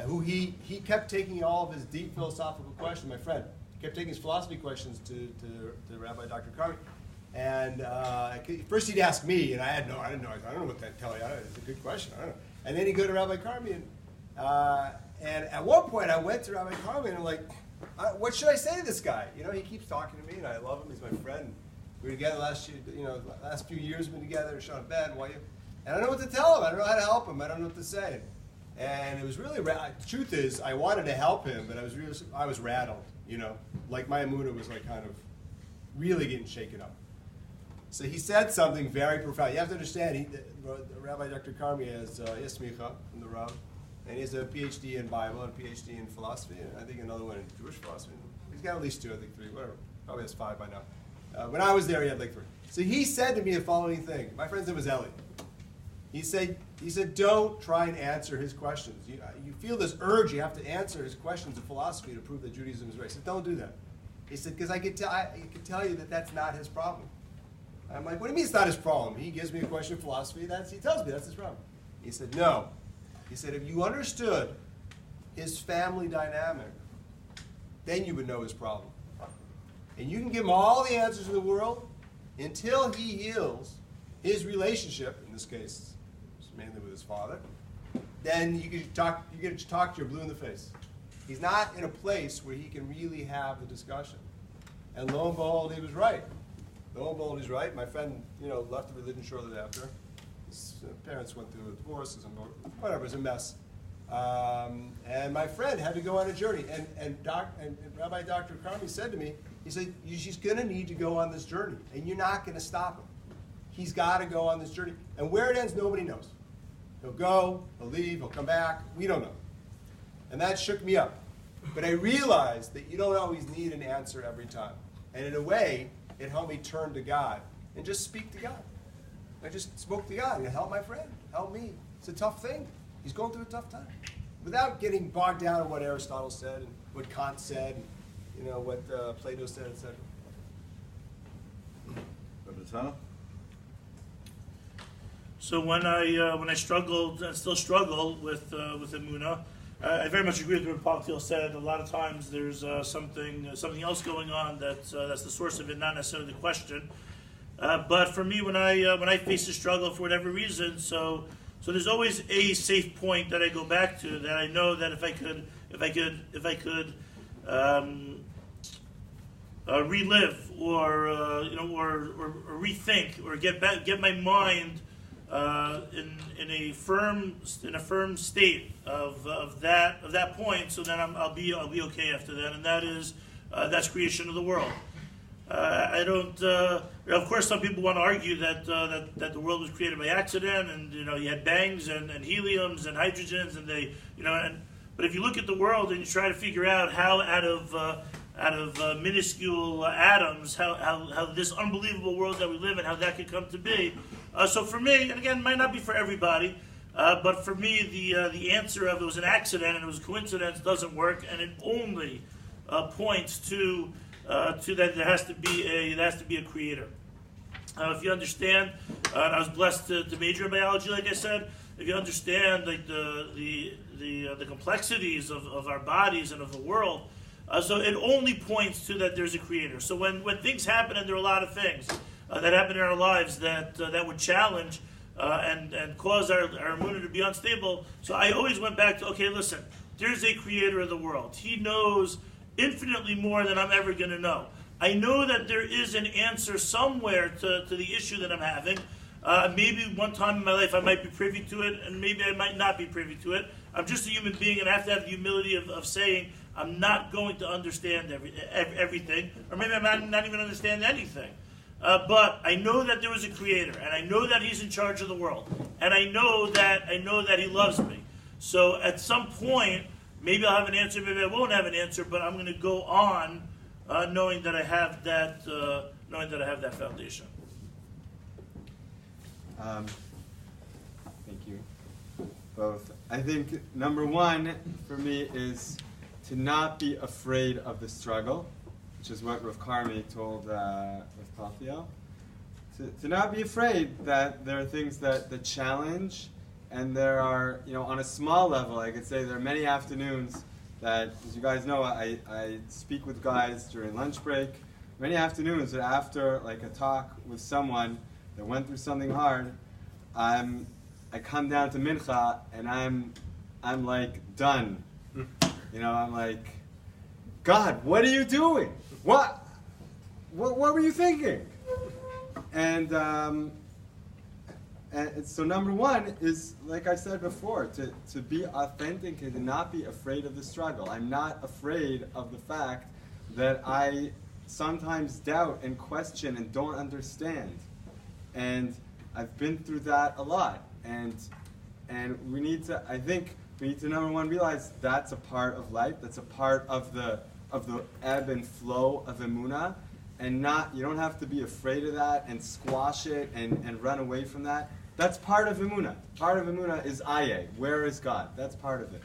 who he kept taking all of his deep philosophical questions, my friend, kept taking his philosophy questions to Rabbi Dr. Karmi. And first he'd ask me, and I didn't know, I don't know what to tell you, it's a good question, I don't know. And then he'd go to Rabbi Karmi, and at one point I went to Rabbi Karmi, and I'm like, what should I say to this guy? He keeps talking to me, and I love him, he's my friend. We were together last few years, we've been together, Sean Ben, and I don't know what to tell him, I don't know how to help him, I don't know what to say. And it was really, the truth is, I wanted to help him, but I was rattled, like my Emunah was like kind of really getting shaken up. So he said something very profound. You have to understand, Rabbi Dr. Karmi has smicha from the Rav, and he has a PhD in Bible and a PhD in philosophy, and I think another one in Jewish philosophy. He's got at least 2, I think 3, whatever. Probably has 5 by now. When I was there, he had like 3. So he said to me the following thing. My friend's name was Eli. He said, don't try and answer his questions. You feel this urge, you have to answer his questions of philosophy to prove that Judaism is right. He said, don't do that. He said, because I can tell you that that's not his problem. I'm like, what do you mean it's not his problem? He gives me a question of philosophy, he tells me that's his problem. He said, no. He said, if you understood his family dynamic, then you would know his problem. And you can give him all the answers in the world until he heals his relationship, in this case, mainly with his father, then you get to talk to your blue in the face. He's not in a place where he can really have the discussion. And lo and behold, he was right. Lo and behold, he's right. My friend, left the religion shortly after. His parents went through a divorce, whatever, it was a mess. And my friend had to go on a journey. And Rabbi Dr. Karmi said to me, he said, she's going to need to go on this journey, and you're not going to stop him. He's got to go on this journey. And where it ends, nobody knows. He'll go, he'll leave, he'll come back. We don't know. And that shook me up. But I realized that you don't always need an answer every time. And in a way, it helped me turn to God and just speak to God. I just spoke to God. Help my friend. Help me. It's a tough thing. He's going through a tough time. Without getting bogged down in what Aristotle said and what Kant said, and, what Plato said, etc. Rav Natanel? So when I struggled and still struggle with Emunah, I very much agree with what Paltiel said. A lot of times there's something else going on that's the source of it, not necessarily the question. But for me, when I face a struggle for whatever reason, so there's always a safe point that I go back to, that I know that if I could relive or rethink or get my mind in a firm state of that point, so then I'll be okay after that, and that's creation of the world. I don't. Of course, some people want to argue that the world was created by accident, and you had bangs and heliums and hydrogens, and but if you look at the world and you try to figure out how out of minuscule atoms, how this unbelievable world that we live in, how that could come to be. So for me, and again, it might not be for everybody, but for me, the answer of it was an accident and it was a coincidence doesn't work, and it only points to that there has to be a creator. If you understand, and I was blessed to major in biology, like I said. If you understand like the complexities of our bodies and of the world, so it only points to that there's a creator. So when things happen, and there are a lot of things that happen in our lives that would challenge and cause our Emunah to be unstable. So I always went back to, okay, listen, there's a creator of the world. He knows infinitely more than I'm ever going to know. I know that there is an answer somewhere to the issue that I'm having. Maybe one time in my life I might be privy to it, and maybe I might not be privy to it. I'm just a human being, and I have to have the humility of saying I'm not going to understand everything, or maybe I'm not even understand anything. But I know that there was a creator, and I know that he's in charge of the world, and I know that he loves me. So at some point, maybe I'll have an answer, maybe I won't have an answer, but I'm going to go on knowing that I have that foundation. Thank you both. I think number one for me is to not be afraid of the struggle, which is what Rav Karmi told Rav Paltiel. To not be afraid that there are things that challenge, and there are, on a small level, I could say there are many afternoons that, as you guys know, I speak with guys during lunch break. Many afternoons that after like a talk with someone that went through something hard, I come down to mincha and I'm like done. I'm like, God, what are you doing? What were you thinking? And so number one is, like I said before, to be authentic and to not be afraid of the struggle. I'm not afraid of the fact that I sometimes doubt and question and don't understand. And I've been through that a lot. And we need to, I think, number one, realize that's a part of life. That's a part of the ebb and flow of Emunah. And you don't have to be afraid of that and squash it and run away from that. That's part of Emunah. Part of Emunah is Aye. Where is God? That's part of it.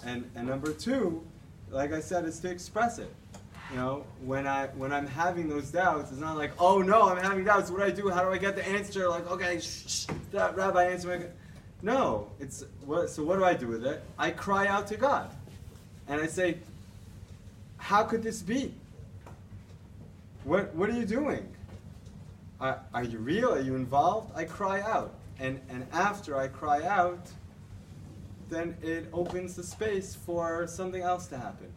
And number two, like I said, is to express it. When I'm having those doubts, it's not like, oh no, I'm having doubts. What do I do? How do I get the answer? Like, okay, Rabbi, answer me. No, so what do I do with it? I cry out to God, and I say, how could this be? What are you doing? Are you real? Are you involved? I cry out, and after I cry out, then it opens the space for something else to happen.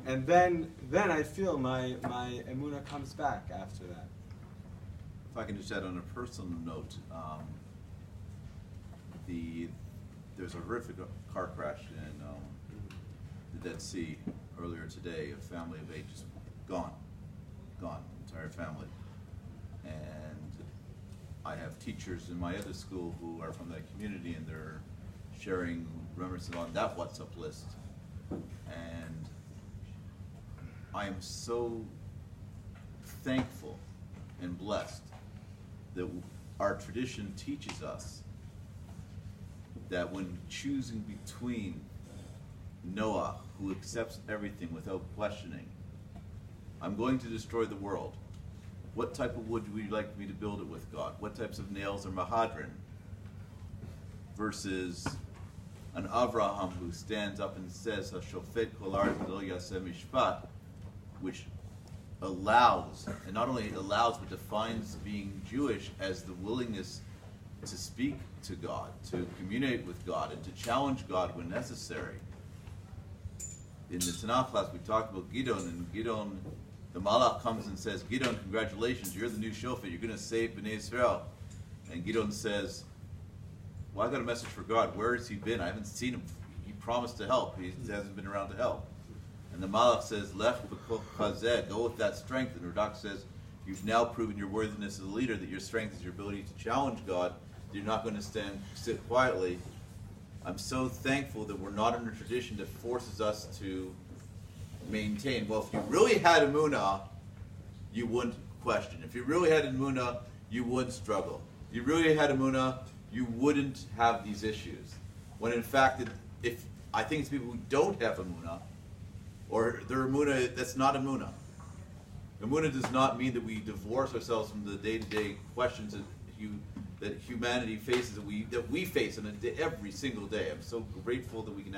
And then I feel my Emunah comes back after that. If I can just add on a personal note, there's a horrific car crash in the Dead Sea earlier today. A family of 8 just gone, entire family. And I have teachers in my other school who are from that community, and they're sharing remembrances on that WhatsApp list. And I am so thankful and blessed that our tradition teaches us that when choosing between Noah, who accepts everything without questioning, I'm going to destroy the world. What type of wood would you like me to build it with, God? What types of nails are mahadrin? Versus, an Avraham who stands up and says, "Hashofet kol haaretz lo yaseh mishpat," which allows, and not only allows, but defines being Jewish as the willingness to speak to God, to communicate with God, and to challenge God when necessary. In the Tanakh class, we talked about Gidon, and Gidon, the Malach comes and says, "Gidon, congratulations, you're the new shofet, you're going to save Bnei Israel." And Gidon says, "Well, I got a message for God. Where has he been? I haven't seen him. He promised to help. He hasn't been around to help." And the Malach says, "Lech b'koch chazeh, go with that strength." And Radak says, "You've now proven your worthiness as a leader, that your strength is your ability to challenge God. You're not going to sit quietly." I'm so thankful that we're not in a tradition that forces us to maintain. Well, if you really had Emunah, you wouldn't question. If you really had Emunah, you wouldn't struggle. If you really had Emunah, you wouldn't have these issues. When in fact, if I think it's people who don't have Emunah, or their Emunah, that's not Emunah. Emunah does not mean that we divorce ourselves from the day-to-day questions that humanity faces, that we face every single day. I'm so grateful that we can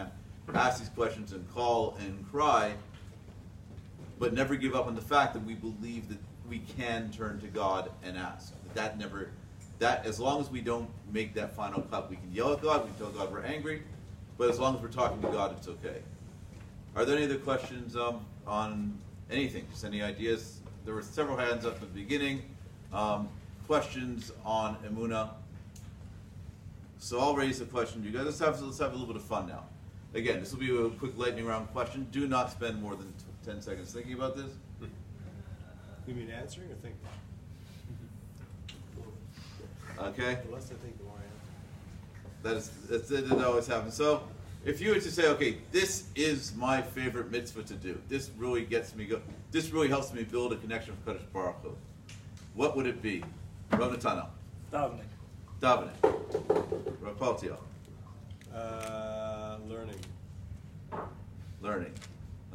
ask these questions and call and cry, but never give up on the fact that we believe that we can turn to God and ask. That as long as we don't make that final cut, we can yell at God, we can tell God we're angry, but as long as we're talking to God, it's okay. Are there any other questions on anything? Just any ideas? There were several hands up at the beginning. Questions on Emunah. So I'll raise the question to you guys. Let's have a little bit of fun now. Again, this will be a quick lightning round question. Do not spend more than 10 seconds thinking about this. You mean answering or thinking? Okay? The less I think, the more I answer. That's it. It always happens. So, if you were to say, okay, this is my favorite mitzvah to do. This really gets me go. This really helps me build a connection with Kadosh Baruch Hu. What would it be? Rav Natanel. Davening. Rav Paltiel. Learning.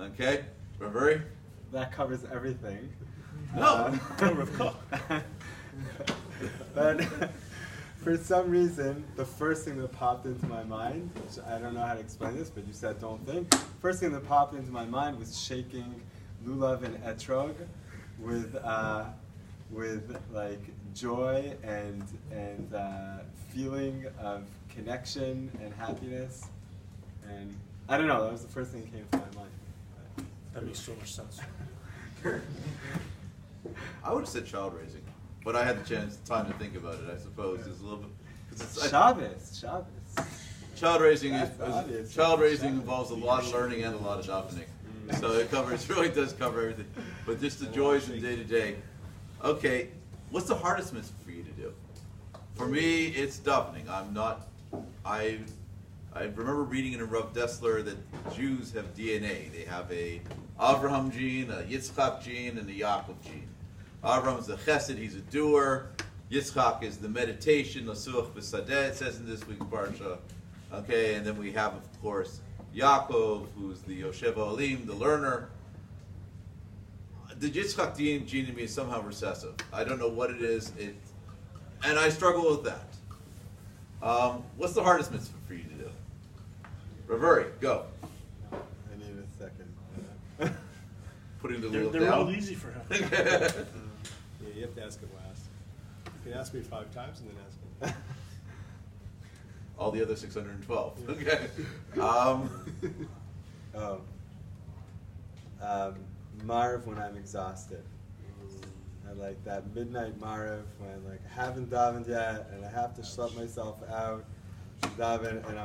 Okay. Rav Uri. That covers everything. No. But for some reason, the first thing that popped into my mind, which I don't know how to explain this, but you said don't think. First thing that popped into my mind was shaking lulav and etrog with like joy and feeling of connection and happiness. And I don't know, that was the first thing that came to my mind. That makes so much sense. I would have said child raising, but I had the time to think about it. I suppose it's a little bit. Shabbos. Child raising That's involves a lot of learning and a lot of davening. So it really does cover everything. But just the joys of day to day. Okay, what's the hardest mitzvah for you to do? For me, it's davening. I remember reading in a Rav Dessler that Jews have DNA. They have a Avraham gene, a Yitzchak gene, and a Yaakov gene. Avraham's the chesed, he's a doer. Yitzchak is the meditation, Lasuch v'sadeh, it says in this week's parsha. Okay, and then we have, of course, Yaakov, who's the Yoshev Olim, the learner. The Yitzchak gene in me is somehow recessive. I don't know what it is, and I struggle with that. What's the hardest mitzvah for you to do? Rav Uri, go. I need a second. Putting the They're lulav down. real easy for him. Yeah, you have to ask him last. You can ask me 5 times and then ask him. All the other 612. Okay. Marv when I'm exhausted. I like that midnight Marv when I haven't davened yet and I have to schlep myself out to daven, and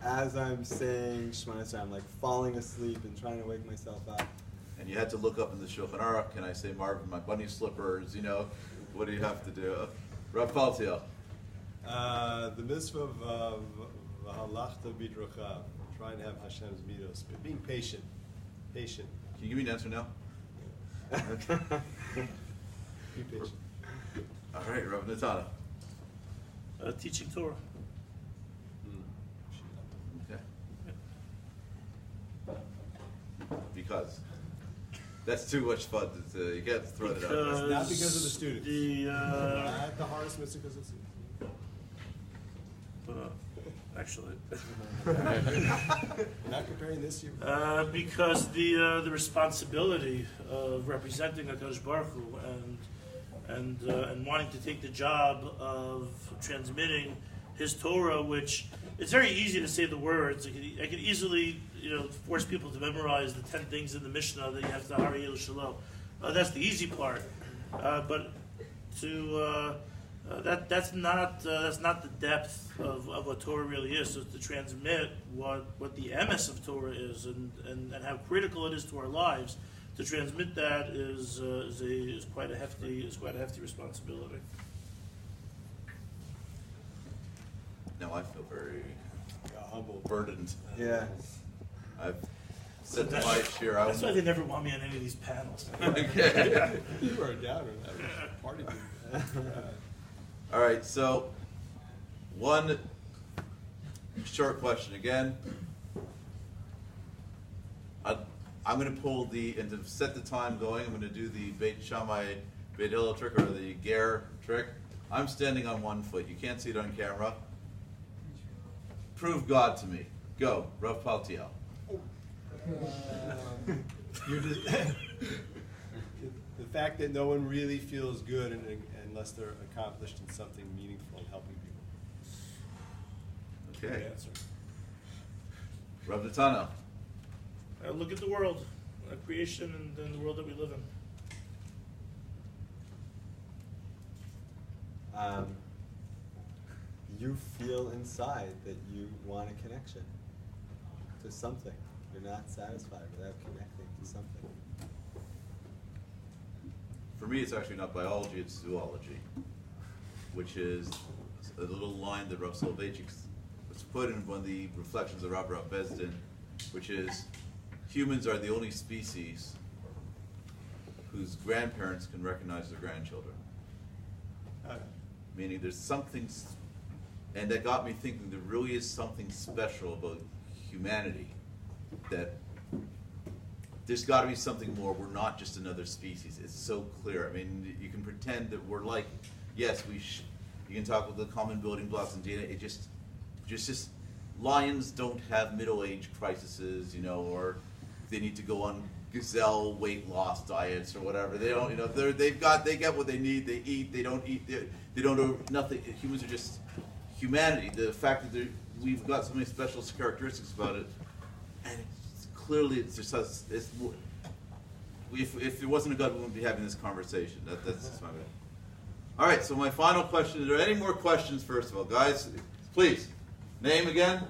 as I'm saying Shema Yisrael, I'm falling asleep and trying to wake myself up. And you had to look up in the Shulchan Aruch, can I say Marvin, my bunny slippers, what do you have to do? Rav Paltiel. The mitzvah of V'halachta b'drachav, trying to have Hashem's midos, but being patient. Can you give me an answer now? Be patient. All right, Rav Natanel. Teaching Torah. Okay. Because that's too much fun. You can't throw it out. Because Not because of the students. Not The hardest mitzvah because of the students. actually. Not comparing this year. Because the responsibility of representing HaKadosh Baruch Hu and wanting to take the job of transmitting His Torah, which it's very easy to say the words. I could easily, force people to memorize the 10 things in the Mishnah that you have to Hari El Shalom. That's the easy part, but to that's not the depth of what Torah really is. So to transmit what the emes of Torah is and how critical it is to our lives, to transmit that is quite a hefty responsibility. Now I feel very Humble. burdened. Yeah. I've said to my share. That's why they never want me on any of these panels. Okay. You are down on that party. All right, so one short question again. I'm going to pull and to set the time going, I'm going to do the Beit Shammai, Beit Hillel trick, or the Ger trick. I'm standing on one foot. You can't see it on camera. Prove God to me. Go, Rav Paltiel. You're just, the fact that no one really feels good unless they're accomplished in something meaningful and helping people. Okay. Good answer. Rav Natanel. Look at the world, creation, and the world that we live in. You feel inside that you want a connection to something. You're not satisfied without connecting to something. For me, it's actually not biology, it's zoology, which is a little line that Rav Soloveitchik was put in one of the reflections of Rav Bezdin, which is humans are the only species whose grandparents can recognize their grandchildren. Meaning there's something, and that got me thinking there really is something special about humanity, that there's got to be something more. We're not just another species. It's so clear. I mean, you can pretend that we're like, yes, you can talk about the common building blocks in DNA. It just lions don't have middle-age crises, or they need to go on gazelle weight loss diets or whatever. They don't, they get what they need. They eat. They don't eat. They don't do nothing. Humans are just humanity. The fact that we've got so many special characteristics about it, and clearly it's just us. It's more, if there wasn't a God, we wouldn't be having this conversation. That's just my opinion. All right. So my final question: are there any more questions? First of all, guys, please. Name again?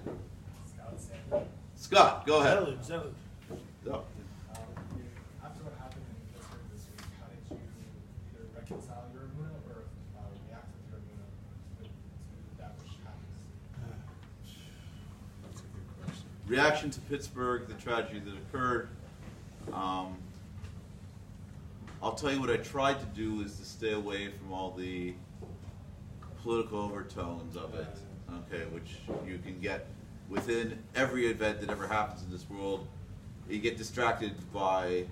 Scott, go ahead. Exactly. Go. After what happened in Pittsburgh this week, how did you either reconcile your Emunah or react with your Emunah to that which happened? That's a good question. Reaction to Pittsburgh, the tragedy that occurred. I'll tell you what I tried to do is to stay away from all the political overtones of it. Okay, which you can get within every event that ever happens in this world. You get distracted by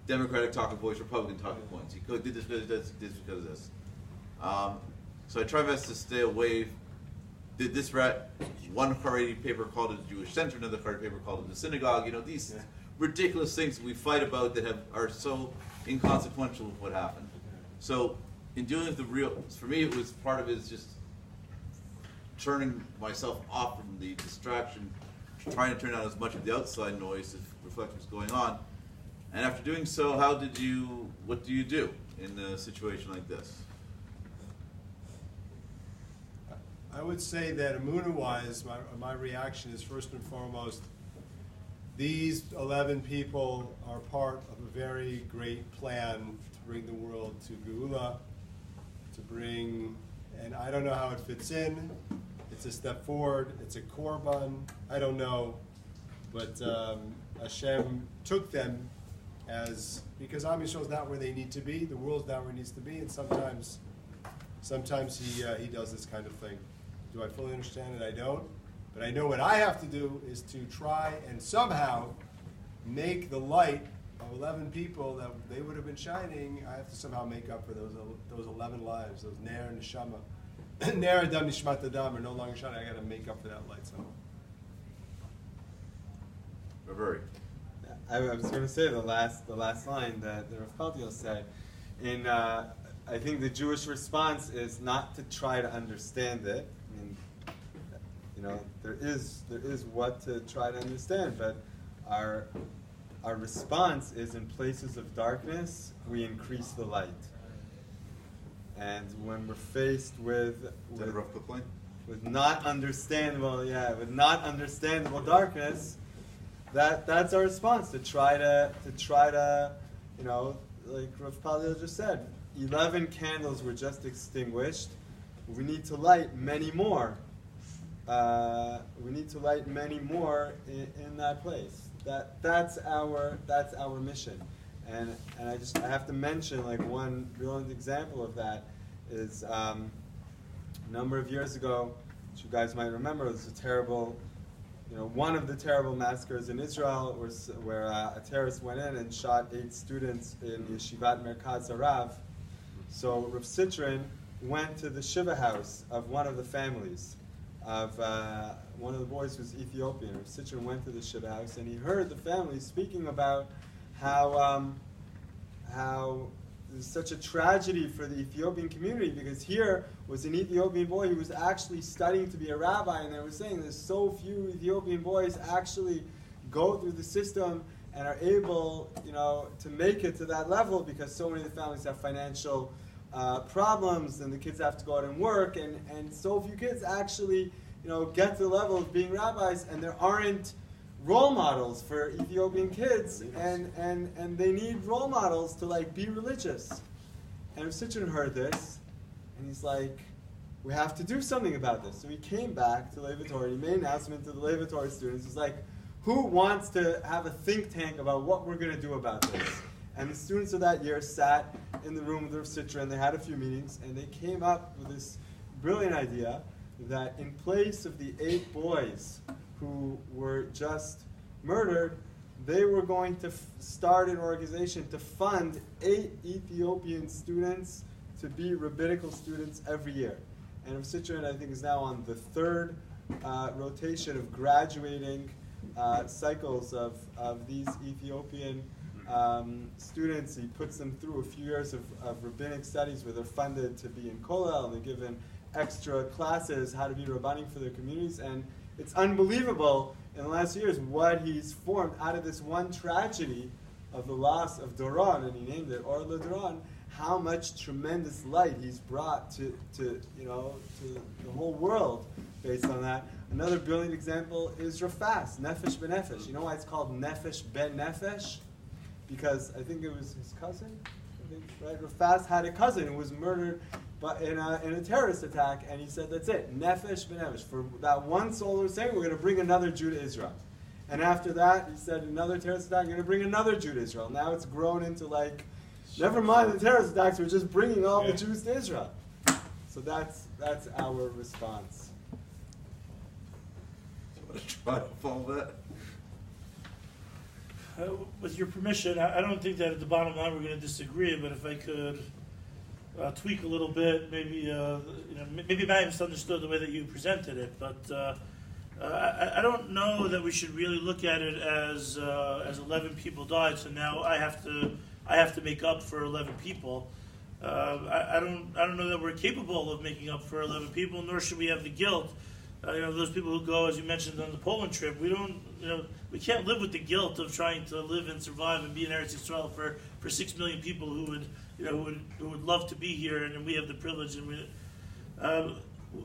Democratic talking points, Republican talking points. He did this because of this of this. So I try my best to stay away. Did this one Haredi paper called it the Jewish Center, another Haredi paper called it the synagogue. These ridiculous things we fight about that are so inconsequential with what happened. So in dealing with for me, it was part of it is just turning myself off from the distraction, trying to turn out as much of the outside noise to reflect what's going on. And after doing so, what do you do in a situation like this? I would say that Emunah-wise, my reaction is first and foremost, these 11 people are part of a very great plan to bring the world to Geula, and I don't know how it fits in. It's a step forward, it's a korban, I don't know, but Hashem took them because Am Yisrael is not where they need to be, the world's not where it needs to be, and sometimes he does this kind of thing. Do I fully understand it? I don't. But I know what I have to do is to try and somehow make the light of 11 people that they would have been shining. I have to somehow make up for those 11 lives, those Ner and Neshama Ner Adam Nishmat Adam are no longer shining. I got to make up for that light somehow. Rav Uri. I was going to say the last line that Rav Paltiel said. I think the Jewish response is not to try to understand it. I mean, there is what to try to understand, but our response is in places of darkness, we increase the light. And when we're faced with not understandable darkness, that's our response, to try to like Rav Paltiel just said, 11 candles were just extinguished. We need to light many more. In that place. That's our mission. And I have to mention, like, one brilliant example of that is a number of years ago, which you guys might remember, it was a terrible, one of the terrible massacres in Israel where a terrorist went in and shot 8 students in Yeshivat Merkaz Harav. So Rav Sitrin went to the Shiva house of one of the families of one of the boys who was Ethiopian. Rav Sitrin went to the Shiva house and he heard the family speaking about how there's such a tragedy for the Ethiopian community, because here was an Ethiopian boy who was actually studying to be a rabbi, and they were saying there's so few Ethiopian boys actually go through the system and are able, to make it to that level, because so many of the families have financial problems, and the kids have to go out and work, and so few kids actually, get to the level of being rabbis, and there aren't role models for Ethiopian kids, and they need role models to be religious. And Rav Sitrin heard this, and he's like, we have to do something about this. So he came back to Lev HaTorah, and he made an announcement to the Lev HaTorah students. He's like, who wants to have a think tank about what we're going to do about this? And the students of that year sat in the room with Rav Sitrin, they had a few meetings, and they came up with this brilliant idea that in place of the 8 boys who were just murdered, they were going to start an organization to fund 8 Ethiopian students to be rabbinical students every year. And Rav Sitrin, I think, is now on the 3rd rotation of graduating cycles of these Ethiopian students. He puts them through a few years of rabbinic studies where they're funded to be in kollel, and they're given extra classes how to be rabbanim for their communities. And it's unbelievable in the last years what he's formed out of this one tragedy of the loss of Doron, and he named it Or LeDoron, how much tremendous light he's brought to the whole world based on that. Another brilliant example is Rafas, Nefesh B'Nefesh. You know why it's called Nefesh Ben Nefesh? Because I think it was his cousin, right? Rafas had a cousin who was murdered in a terrorist attack, and he said, that's it, Nefesh B'Nefesh. For that one soul who was saying, we're going to bring another Jew to Israel. And after that, he said, another terrorist attack, we're going to bring another Jew to Israel. Now it's grown into never mind the terrorist attacks, we're just bringing all the Jews to Israel. So that's our response. So what a try to follow that? With your permission, I don't think that at the bottom line we're going to disagree, but if I could tweak a little bit, maybe maybe I misunderstood the way that you presented it, but I don't know that we should really look at it as 11 people died, so now I have to make up for 11 people. I don't know that we're capable of making up for 11 people, nor should we have the guilt. Those people who go, as you mentioned, on the Poland trip, we can't live with the guilt of trying to live and survive and be in Eretz Yisrael for 6 million people who would love to be here, and we have the privilege, and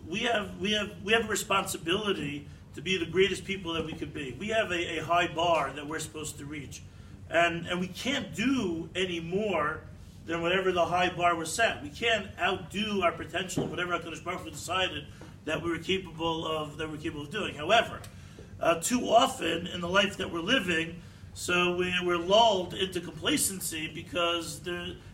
we have a responsibility to be the greatest people that we could be. We have a high bar that we're supposed to reach, and we can't do any more than whatever the high bar was set. We can't outdo our potential, whatever HaKadosh Baruch Hu decided that we're capable of doing. However, too often in the life that we're living, so we're lulled into complacency because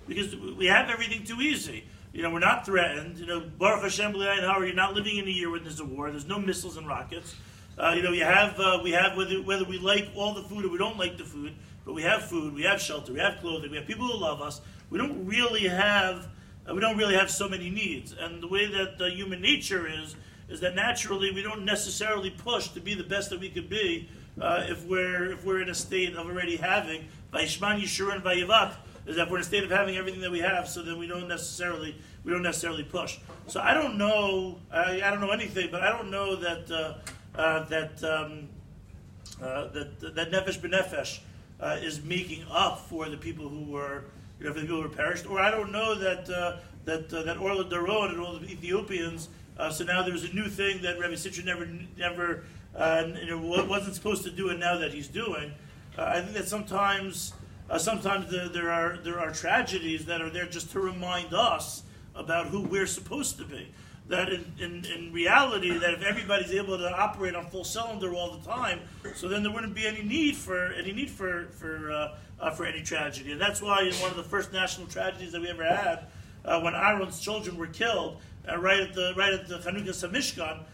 we have everything too easy. We're not threatened. Baruch Hashem, you're not living in a year when there's a war. There's no missiles and rockets. We have whether we like all the food or we don't like the food, but we have food, we have shelter, we have clothing, we have people who love us. We don't really have we don't really have so many needs. And the way that human nature is that naturally we don't necessarily push to be the best that we could be if we're in a state of already having Vayishman Yeshurun Vayivat, is that we're in a state of having everything that we have, so then we don't necessarily push. So I don't know anything, but I don't know that nefesh b'nefesh is making up for the people who were, for the people who were perished. Or I don't know that Orla Daron and all the Ethiopians. So now there's a new thing that Rabbi Sitchin never wasn't supposed to do, and now that he's doing. I think that sometimes there are tragedies that are there just to remind us about who we're supposed to be. That in reality, that if everybody's able to operate on full cylinder all the time, so then there wouldn't be any need for any tragedy. And that's why in one of the first national tragedies that we ever had, when Aaron's children were killed, right at the Chanukas HaMishkan,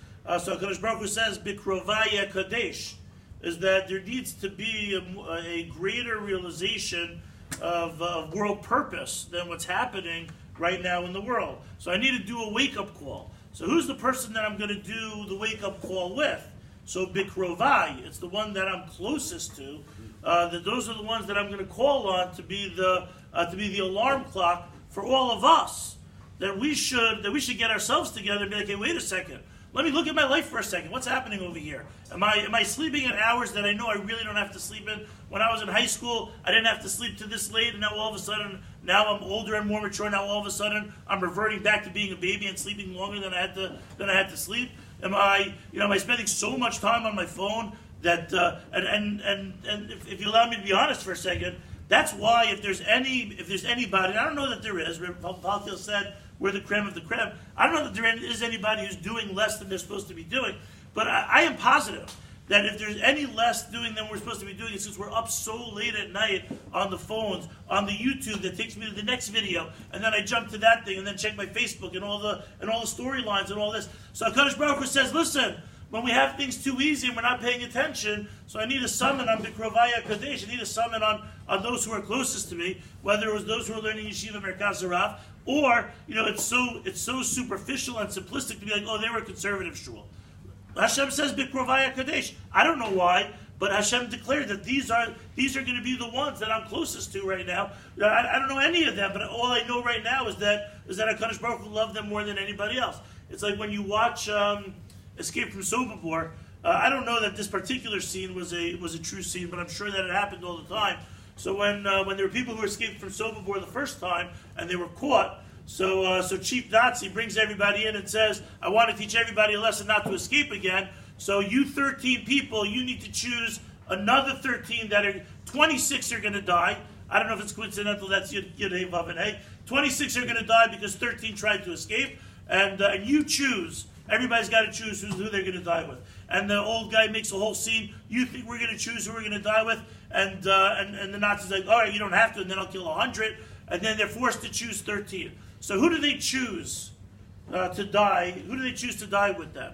so HaKadosh Baruch Hu says, "Bikrovaya Kadesh," is that there needs to be a greater realization of world purpose than what's happening right now in the world. So I need to do a wake-up call. So who's the person that I'm going to do the wake-up call with? So Bikrovai, it's the one that I'm closest to. That those are the ones that I'm going to call on to be the alarm clock for all of us. That we should get ourselves together and be like, hey, wait a second. Let me look at my life for a second. What's happening over here? Am I sleeping at hours that I know I really don't have to sleep in? When I was in high school, I didn't have to sleep to this late, and now all of a sudden, now I'm older and more mature. Now all of a sudden, I'm reverting back to being a baby and sleeping longer than I had to sleep. Am I spending so much time on my phone that and if you allow me to be honest for a second, that's why if there's anybody, and I don't know that there is. Paltiel said, we're the creme of the creme. I don't know that there is anybody who's doing less than they're supposed to be doing, but I am positive that if there's any less doing than we're supposed to be doing, it's since we're up so late at night on the phones, on the YouTube that takes me to the next video, and then I jump to that thing, and then check my Facebook and all the storylines and all this. So HaKadosh Baruch Hu says, listen, when we have things too easy and we're not paying attention, so I need a summon on Bikrovaya Kadesh. I need a summon on those who are closest to me, whether it was those who are learning Yeshiva Merkaz Rav, or it's so superficial and simplistic to be like, oh, they were a conservative shul. Hashem says Bikrovaya Kadesh. I don't know why, but Hashem declared that these are going to be the ones that I'm closest to right now. I don't know any of them, but all I know right now is that HaKadosh Baruch Hu loved them more than anybody else. It's like when you watch Escape from Sobibor. I don't know that this particular scene was a true scene, but I'm sure that it happened all the time. So when there were people who escaped from Sobibor the first time and they were caught, so Chief Nazi brings everybody in and says, I want to teach everybody a lesson not to escape again. So you 13 people, you need to choose another 13 that are 26 are going to die. I don't know if it's coincidental. That's Yud Vav and Hey. 26 are going to die because 13 tried to escape, and you choose. Everybody's got to choose who they're going to die with. And the old guy makes a whole scene. You think we're going to choose who we're going to die with? And the Nazis are like, all right, you don't have to, and then I'll kill 100. And then they're forced to choose 13. So who do they choose to die? Who do they choose to die with them?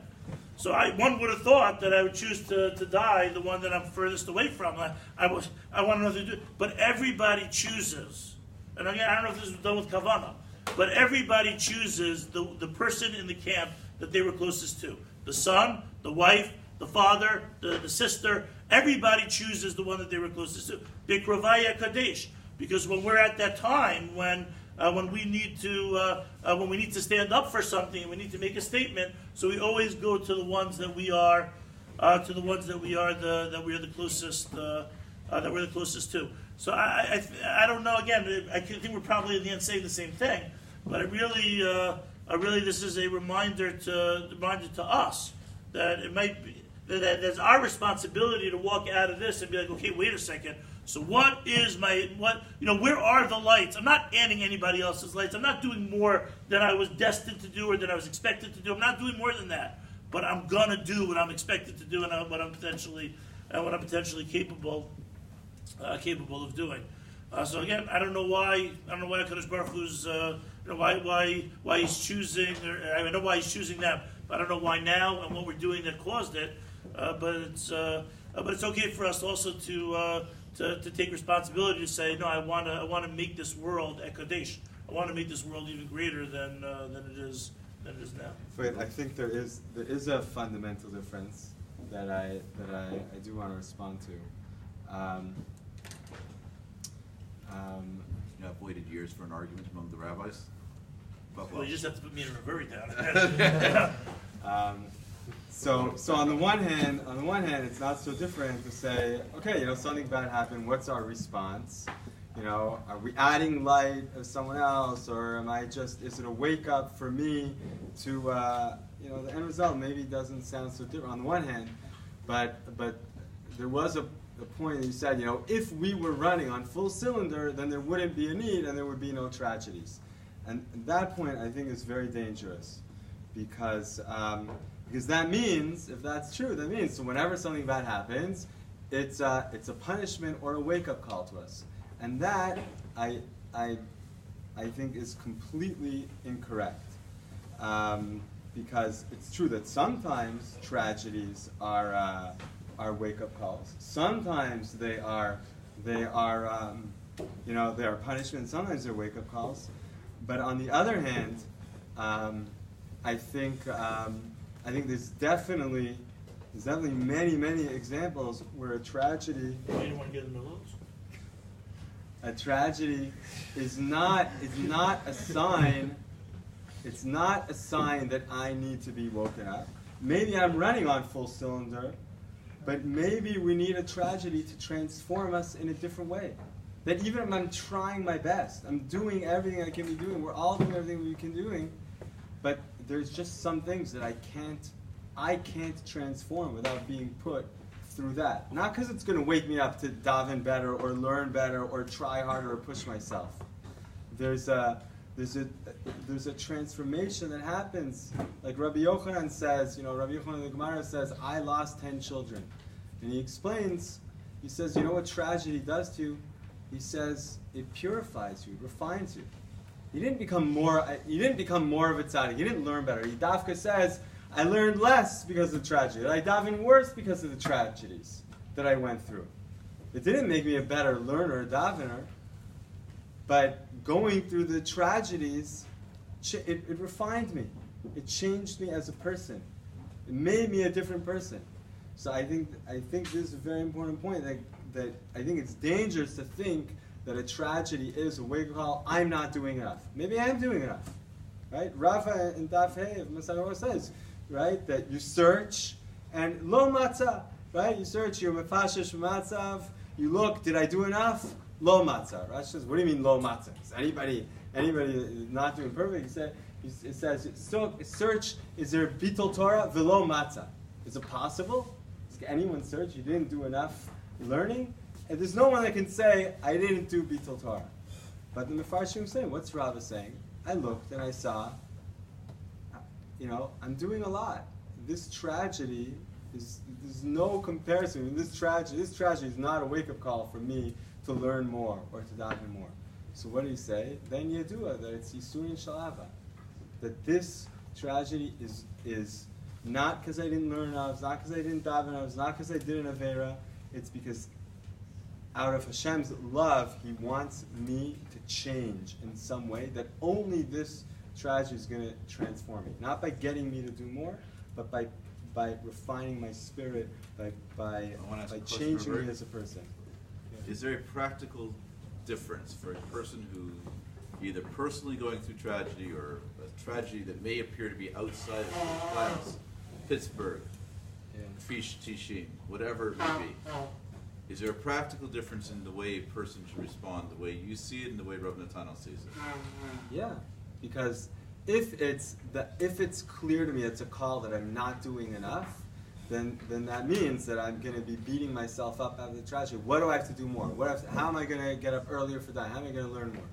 So one would have thought that I would choose to die the one that I'm furthest away from. I want to know if they do. But everybody chooses. And again, I don't know if this was done with Kavanah. But everybody chooses the person in the camp that they were closest to. The son, the wife, the father, the sister. Everybody chooses the one that they were closest to. Bikrovaya Kadesh. Because when we're at that time when we need to stand up for something, we need to make a statement. So we always go to the ones that we are the closest to. So I don't know. Again, I think we're probably in the end saying the same thing, but I really this is a reminder to us that it might be that it's our responsibility to walk out of this and be like, okay, wait a second. So where are the lights? I'm not adding anybody else's lights. I'm not doing more than I was destined to do or that I was expected to do. I'm not doing more than that. But I'm gonna do what I'm expected to do and what I'm potentially capable of doing. So again, I don't know why HaKadosh Baruch Hu's why he's choosing. I know why he's choosing them, but I don't know why now and what we're doing that caused it. But it's okay for us also to take responsibility to say, no, I want to make this world a Kadesh. I want to make this world even greater than it is now. But I think there is a fundamental difference that I do want to respond to. You know, I've waited years for an argument among the rabbis. But Well, you just have to put me in a Uri down. So on the one hand, it's not so different to say, okay, you know, something bad happened. What's our response? You know, are we adding light of someone else, or is it a wake up for me to, you know, the end result maybe doesn't sound so different on the one hand, but there was a point that you said, you know, if we were running on full cylinder, then there wouldn't be a need and there would be no tragedies. And that point, I think, is very dangerous, because that means, if that's true, that means so whenever something bad happens, it's a punishment or a wake-up call to us, and that I think is completely incorrect, because it's true that sometimes tragedies are wake-up calls. Sometimes they are you know, they are punishment. Sometimes they're wake-up calls. But on the other hand, I think there's definitely many examples where a tragedy. You don't want to get in the lows. A tragedy is not a sign. It's not a sign that I need to be woken up. Maybe I'm running on full cylinder, but maybe we need a tragedy to transform us in a different way. That even if I'm trying my best, I'm doing everything I can be doing, we're all doing everything we can be doing, but there's just some things that I can't transform without being put through that. Not because it's going to wake me up to daven better or learn better or try harder or push myself. There's a transformation that happens. Like Rabbi Yochanan says, you know, Rabbi Yochanan the Gemara says, I lost 10 children. And he explains, he says, you know what tragedy does to you? He says, it purifies you, it refines you. He didn't become more of a tzaddik. He didn't learn better. He dafka says, I learned less because of the tragedy. I daven worse because of the tragedies that I went through. It didn't make me a better learner, a davener, but going through the tragedies, it refined me. It changed me as a person. It made me a different person. So I think this is a very important point, that I think it's dangerous to think that a tragedy is a wake-up call. I'm not doing enough. Maybe I am doing enough, right? Rafa in Daf Hey of Masayah says, right, that you search and lo matzah, right? You search, you're mefashesh matzav. You look, did I do enough? Lo matzah. Rashi says, what do you mean lo matzah? Is anybody not doing perfect? It says, search. Is there bittul Torah velo matzah? Is it possible? Can anyone search? You didn't do enough learning? And there's no one that can say, I didn't do Bittul Torah. But the Mefarshim saying, what's Rava saying? I looked and I saw, you know, I'm doing a lot. This tragedy there's no comparison. This tragedy is not a wake-up call for me to learn more or to daven more. So what do you say? Then Yedua, that it's Yisurin Shalava. That this tragedy is not because I didn't learn enough, it's not because I didn't daven enough, it's not because I did an Avera, it's because out of Hashem's love, He wants me to change in some way, that only this tragedy is going to transform me. Not by getting me to do more, but by refining my spirit, by changing me as a person. Is there a practical difference for a person who either personally going through tragedy or a tragedy that may appear to be outside of his class, Pittsburgh, Fish Tishim, whatever it may be? Is there a practical difference in the way a person should respond, the way you see it and the way Rav Natanel sees it? Yeah, because if it's clear to me it's a call that I'm not doing enough, then that means that I'm going to be beating myself up after the tragedy. What do I have to do more? How am I going to get up earlier for that? How am I going to learn more?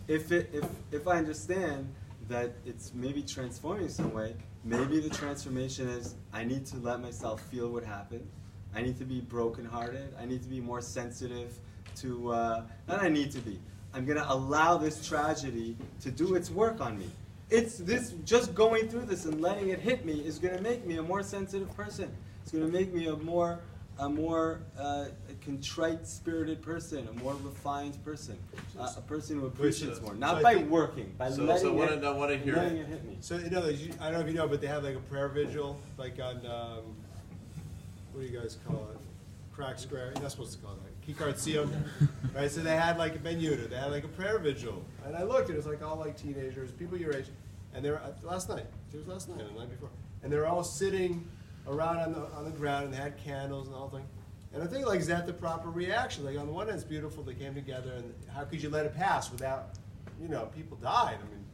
If I understand that it's maybe transforming in some way, maybe the transformation is I need to let myself feel what happened. I need to be brokenhearted. I need to be more sensitive to, not I need to be. I'm going to allow this tragedy to do its work on me. It's this, just going through this and letting it hit me is going to make me a more sensitive person. It's going to make me a more a more contrite-spirited person, a more refined person, a person who appreciates more, not so I by think- working, by So letting I want to hear letting it. it hit me. So I don't know if you know, but they have like a prayer vigil, like on what do you guys call it? Crack Square. You're not supposed to call it that. Kikar Tzion. Right. So they had like a Benyuda. They had like a prayer vigil, and I looked. It was like all like teenagers, people your age, and they were last night. It was last night or the night before, and they were all sitting around on the ground, and they had candles and the whole thing. And I think like, is that the proper reaction? Like on the one hand, it's beautiful they came together, and how could you let it pass without, people died? I mean,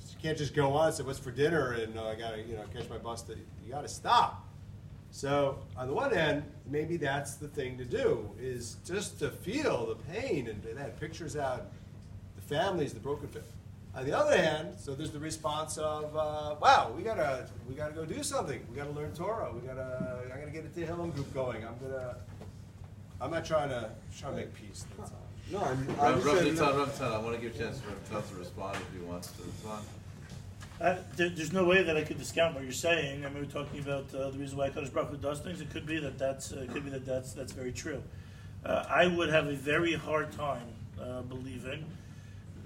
you can't just go on and say, what's for dinner, and I gotta, catch my bus. You gotta stop. So on the one hand, maybe that's the thing to do, is just to feel the pain, and they had pictures out, the families, the broken families. On the other hand, so there's the response of, wow, we gotta go do something. We gotta learn Torah. I gotta get a Tehillim group going. I'm not trying to make peace. That's all. No, I'm Rav just saying, Natanel, I want to give a chance for Rav Natanel to respond if he wants to respond. There's no way that I could discount what you're saying. I mean, we're talking about the reason why Kadosh Baruch Hu does things. It could be that's very true. I would have a very hard time believing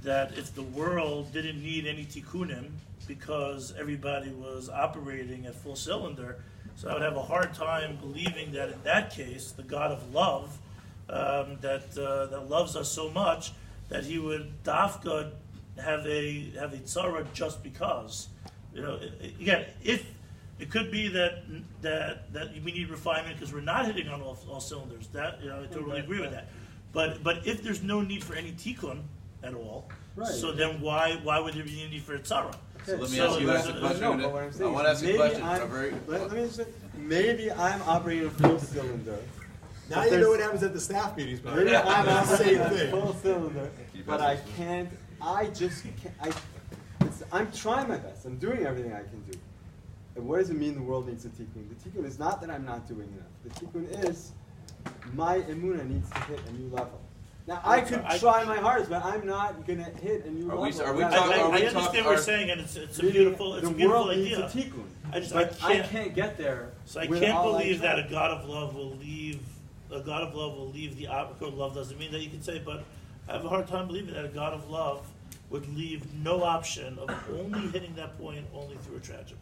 that if the world didn't need any tikkunim because everybody was operating at full cylinder, so I would have a hard time believing that in that case, the God of love that loves us so much that He would dafka have a tzara just because. Again, if it could be that we need refinement because we're not hitting on all cylinders. That I totally agree with that. But if there's no need for any tikkun at all, Right. so then why would there be any need for a tzara? So let me ask you guys a question. No, but what I'm I saying want to is ask you a question. let me just say, maybe I'm operating at full cylinder. Now you know what happens at the staff meetings, but Maybe I'm operating same at thing. full cylinder, but I just can't. I'm trying my best. I'm doing everything I can do. And what does it mean the world needs a tikkun? The tikkun is not that I'm not doing enough. The tikkun is my Emunah needs to hit a new level. Now, I could try my hardest, but I'm not going to hit a new level. Are we I understand what you're saying, and it's a beautiful idea. Needs a tikkun. I can't get there. So I can't believe that a God of love will leave. A God of love will leave the opposite of love. Doesn't mean that you can say, but I have a hard time believing that a God of love would leave no option of only hitting that point only through a tragedy.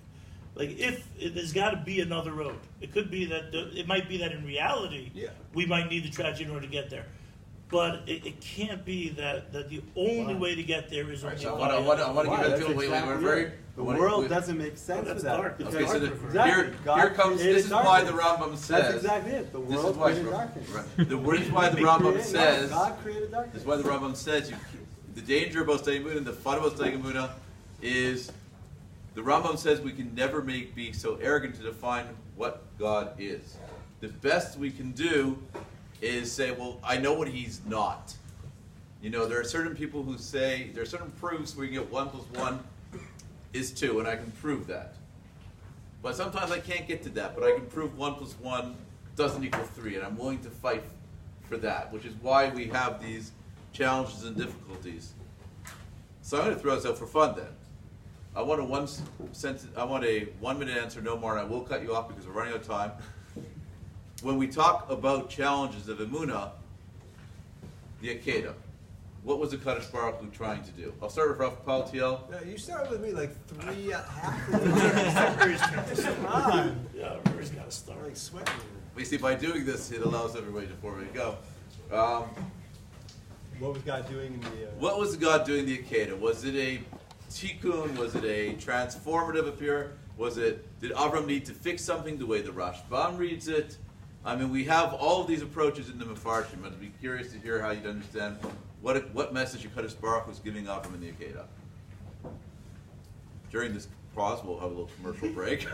Like there's got to be another road. It could be that it might be that in reality we might need the tragedy in order to get there. But it can't be that the only way to get there is only. So I want to give it to The world doesn't make sense That's for that. dark. Okay, so Exactly. here comes. This is why the darkness. Rambam says. That's exactly it. The This is world why created darkness. the reason why the Rambam says. God created darkness. This is why the Rambam says the danger about studying Emunah and the fun about studying Emunah is the Rambam says we can never be so arrogant to define what God is. The best we can do is say, well, I know what He's not. There are certain people who say, there are certain proofs where you get 1 + 1 is 2, and I can prove that. But sometimes I can't get to that, but I can prove 1 + 1 doesn't equal 3, and I'm willing to fight for that, which is why we have these challenges and difficulties. So I'm going to throw this out for fun then. I want a 1-minute answer, no more, and I will cut you off because we're running out of time. When we talk about challenges of Emunah, the Akedah, what was the Kadosh Baruch Hu trying to do? I'll start with Rav Paltiel. No, you started with me like 3 half of the time. Come on. Yeah, Rivers got to start. I'm like sweating. We see by doing this, it allows everybody to go. What was God doing in the... What was God doing in the Akedah? Was it a tikkun? Was it a transformative appear? Did Avram need to fix something the way the Rashbam reads it? I mean, we have all of these approaches in the Mefarshim. I'd be curious to hear how you'd understand what message Kadosh Baruch was giving Avram in the Akedah. During this pause, we'll have a little commercial break.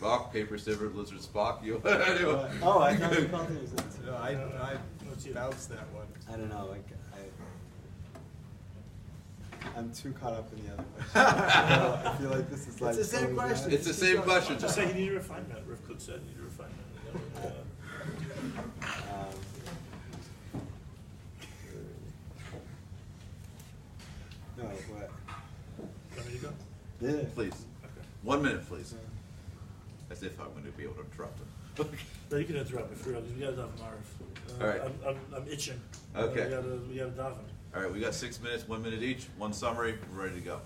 Rock, paper, scissors, lizard, Spock. You. Anyway. Oh, I thought you called it. No, I bounced that one. I don't know. I'm too caught up in the other question. I feel like this is like... It's the same question. It's the same question. Just say he needed refinement. Rav Cook said he needed refinement. No, what? Yeah. Please. 1 minute, please. As if I'm going to be able to interrupt him. No, you can interrupt me for real, because we got to daven Marv. All right. I'm itching. Okay. We got to daven. All right, we got 6 minutes, 1 minute each, one summary, we're ready to go.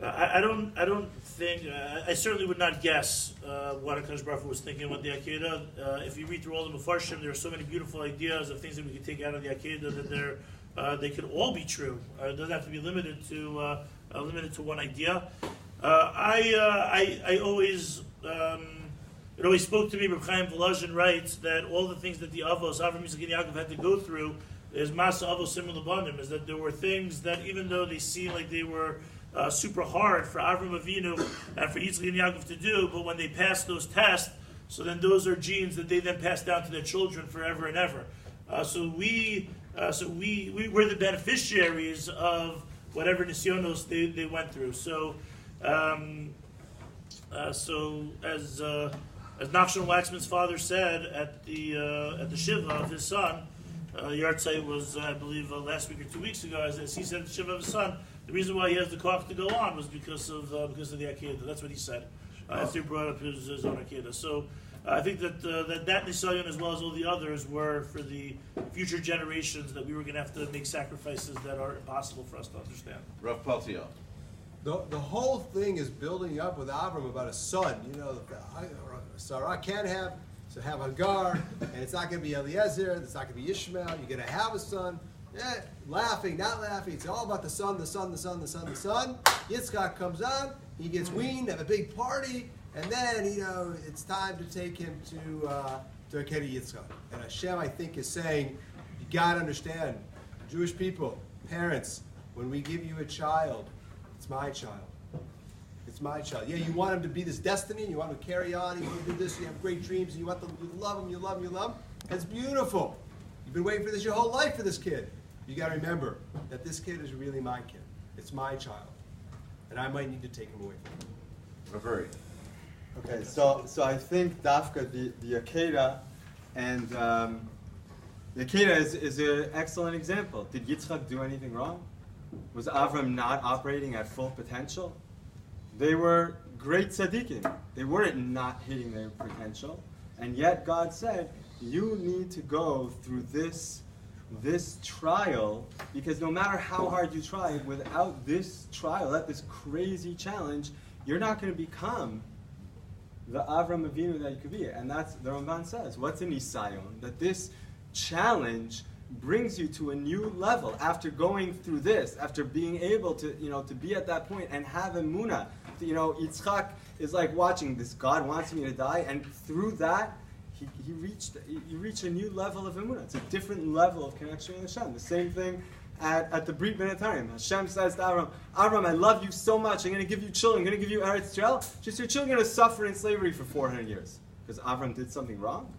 I don't think, I certainly would not guess what HaKadosh Baruch Hu was thinking with the Akedah. If you read through all the Mefarshim, there are so many beautiful ideas of things that we could take out of the Akedah that they could all be true. It doesn't have to be limited to one idea. I always, it always spoke to me, Reb Chaim Volozhin writes that all the things that the Avos, Avram, Yitzchak, and Yaakov had to go through is Masa Avos Simul Abanim, is that there were things that even though they seemed like they were super hard for Avram Avinu and for Yitzchak and Yaakov to do, but when they passed those tests, so then those are genes that they then pass down to their children forever and ever. So we're the beneficiaries of whatever nisyonos they went through. So as Nachshon Waxman's father said at the Shiva of his son, Yartzeit was, I believe, last week or 2 weeks ago, as he said at the Shiva of his son, the reason why he has the koach to go on was because of the Akedah. That's what he said after he brought up his own Akedah. So I think that Nisayon, as well as all the others, were for the future generations that we were going to have to make sacrifices that are impossible for us to understand. Rav Paltiel. The whole thing is building up with Avram about a son. You know, Sarah can't have Hagar, and it's not going to be Eliezer, it's not going to be Ishmael. You're going to have a son. Yeah, laughing, not laughing. It's all about the son, the son, the son, the son, the son. Yitzchak comes on, he gets weaned, have a big party, and then, it's time to take him to Akedah Yitzchak. And Hashem, I think, is saying, you got to understand, Jewish people, parents, when we give you a child, it's my child. It's my child. Yeah, you want him to be this destiny, and you want him to carry on, you want to do this, you have great dreams, and you love him, you love him, you love him. That's beautiful. You've been waiting for this your whole life for this kid. You got to remember that this kid is really my kid. It's my child. And I might need to take him away from him. Rav Uri. Okay, so I think Dafka, the Akedah, and the Akedah is an excellent example. Did Yitzchak do anything wrong? Was Avram not operating at full potential? They were great tzaddikim. They weren't not hitting their potential. And yet God said, you need to go through this trial, because no matter how hard you try, without this trial, this crazy challenge, you're not going to become the Avram Avinu that you could be. And that's, the Ramban says, what's an Isayon? That this challenge brings you to a new level after going through this, after being able to, to be at that point and have Emunah. Yitzchak is like watching this, God wants me to die, and through that, you reach a new level of Emunah. It's a different level of connection with Hashem. The same thing at the Brit Minatarim. Hashem says to Avram, I love you so much, I'm going to give you children, I'm going to give you Eretz Yisrael, just your children are going to suffer in slavery for 400 years. Because Avram did something wrong?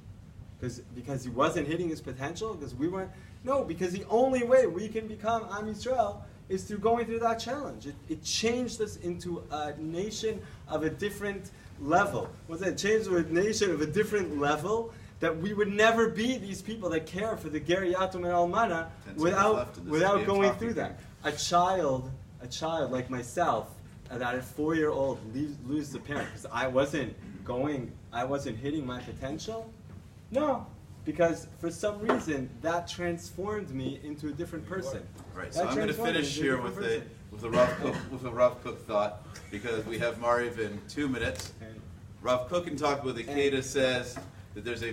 Because he wasn't hitting his potential? Because we weren't? No, because the only way we can become Am Yisrael is through going through that challenge. It changed us into a nation of a different level. It changed to a nation of a different level, that we would never be these people that care for the Ger Yatum and Almana without going through that. A child like myself, that at 4-year-old loses a parent because I wasn't hitting my potential. No, because for some reason that transformed me into a different person. Right. So I'm going to finish here with a Rav Kook thought, because we have Mariv in 2 minutes. Rav Kook in talk with the Akedah says that there's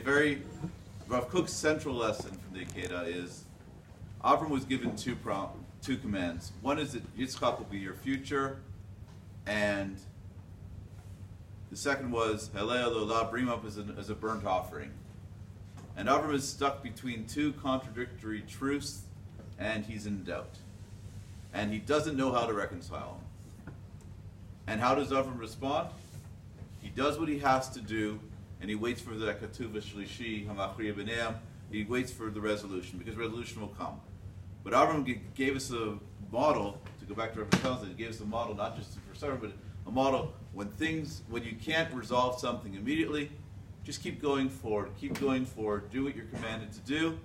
Rav Kook's central lesson from the Akedah is Avram was given two commands. One is that Yitzchak will be your future, and the second was Halei Lolah, bring him up as a burnt offering. And Avram is stuck between two contradictory truths, and he's in doubt. And he doesn't know how to reconcile them. And how does Avram respond? He does what he has to do, and he waits for the Katuv Shlishi, Hamachriya B'neim. He waits for the resolution, because resolution will come. But Avram gave us a model, to go back to Rav Natanel, he gave us a model, not just for summer, but a model when you can't resolve something immediately, just keep going forward, do what you're commanded to do,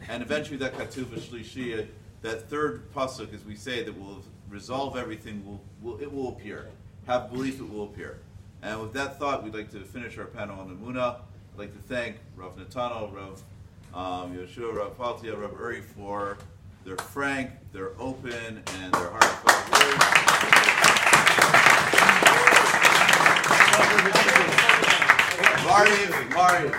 and eventually that Katuv Shlishi, that third pasuk, as we say, that will resolve everything, it will appear. Have belief, it will appear. And with that thought, we'd like to finish our panel on Emunah. I'd like to thank Rav Natanel, Rav Yehoshua, Rav Paltiel, Rav Uri for their frank, their open, and their heartfelt words. Marty.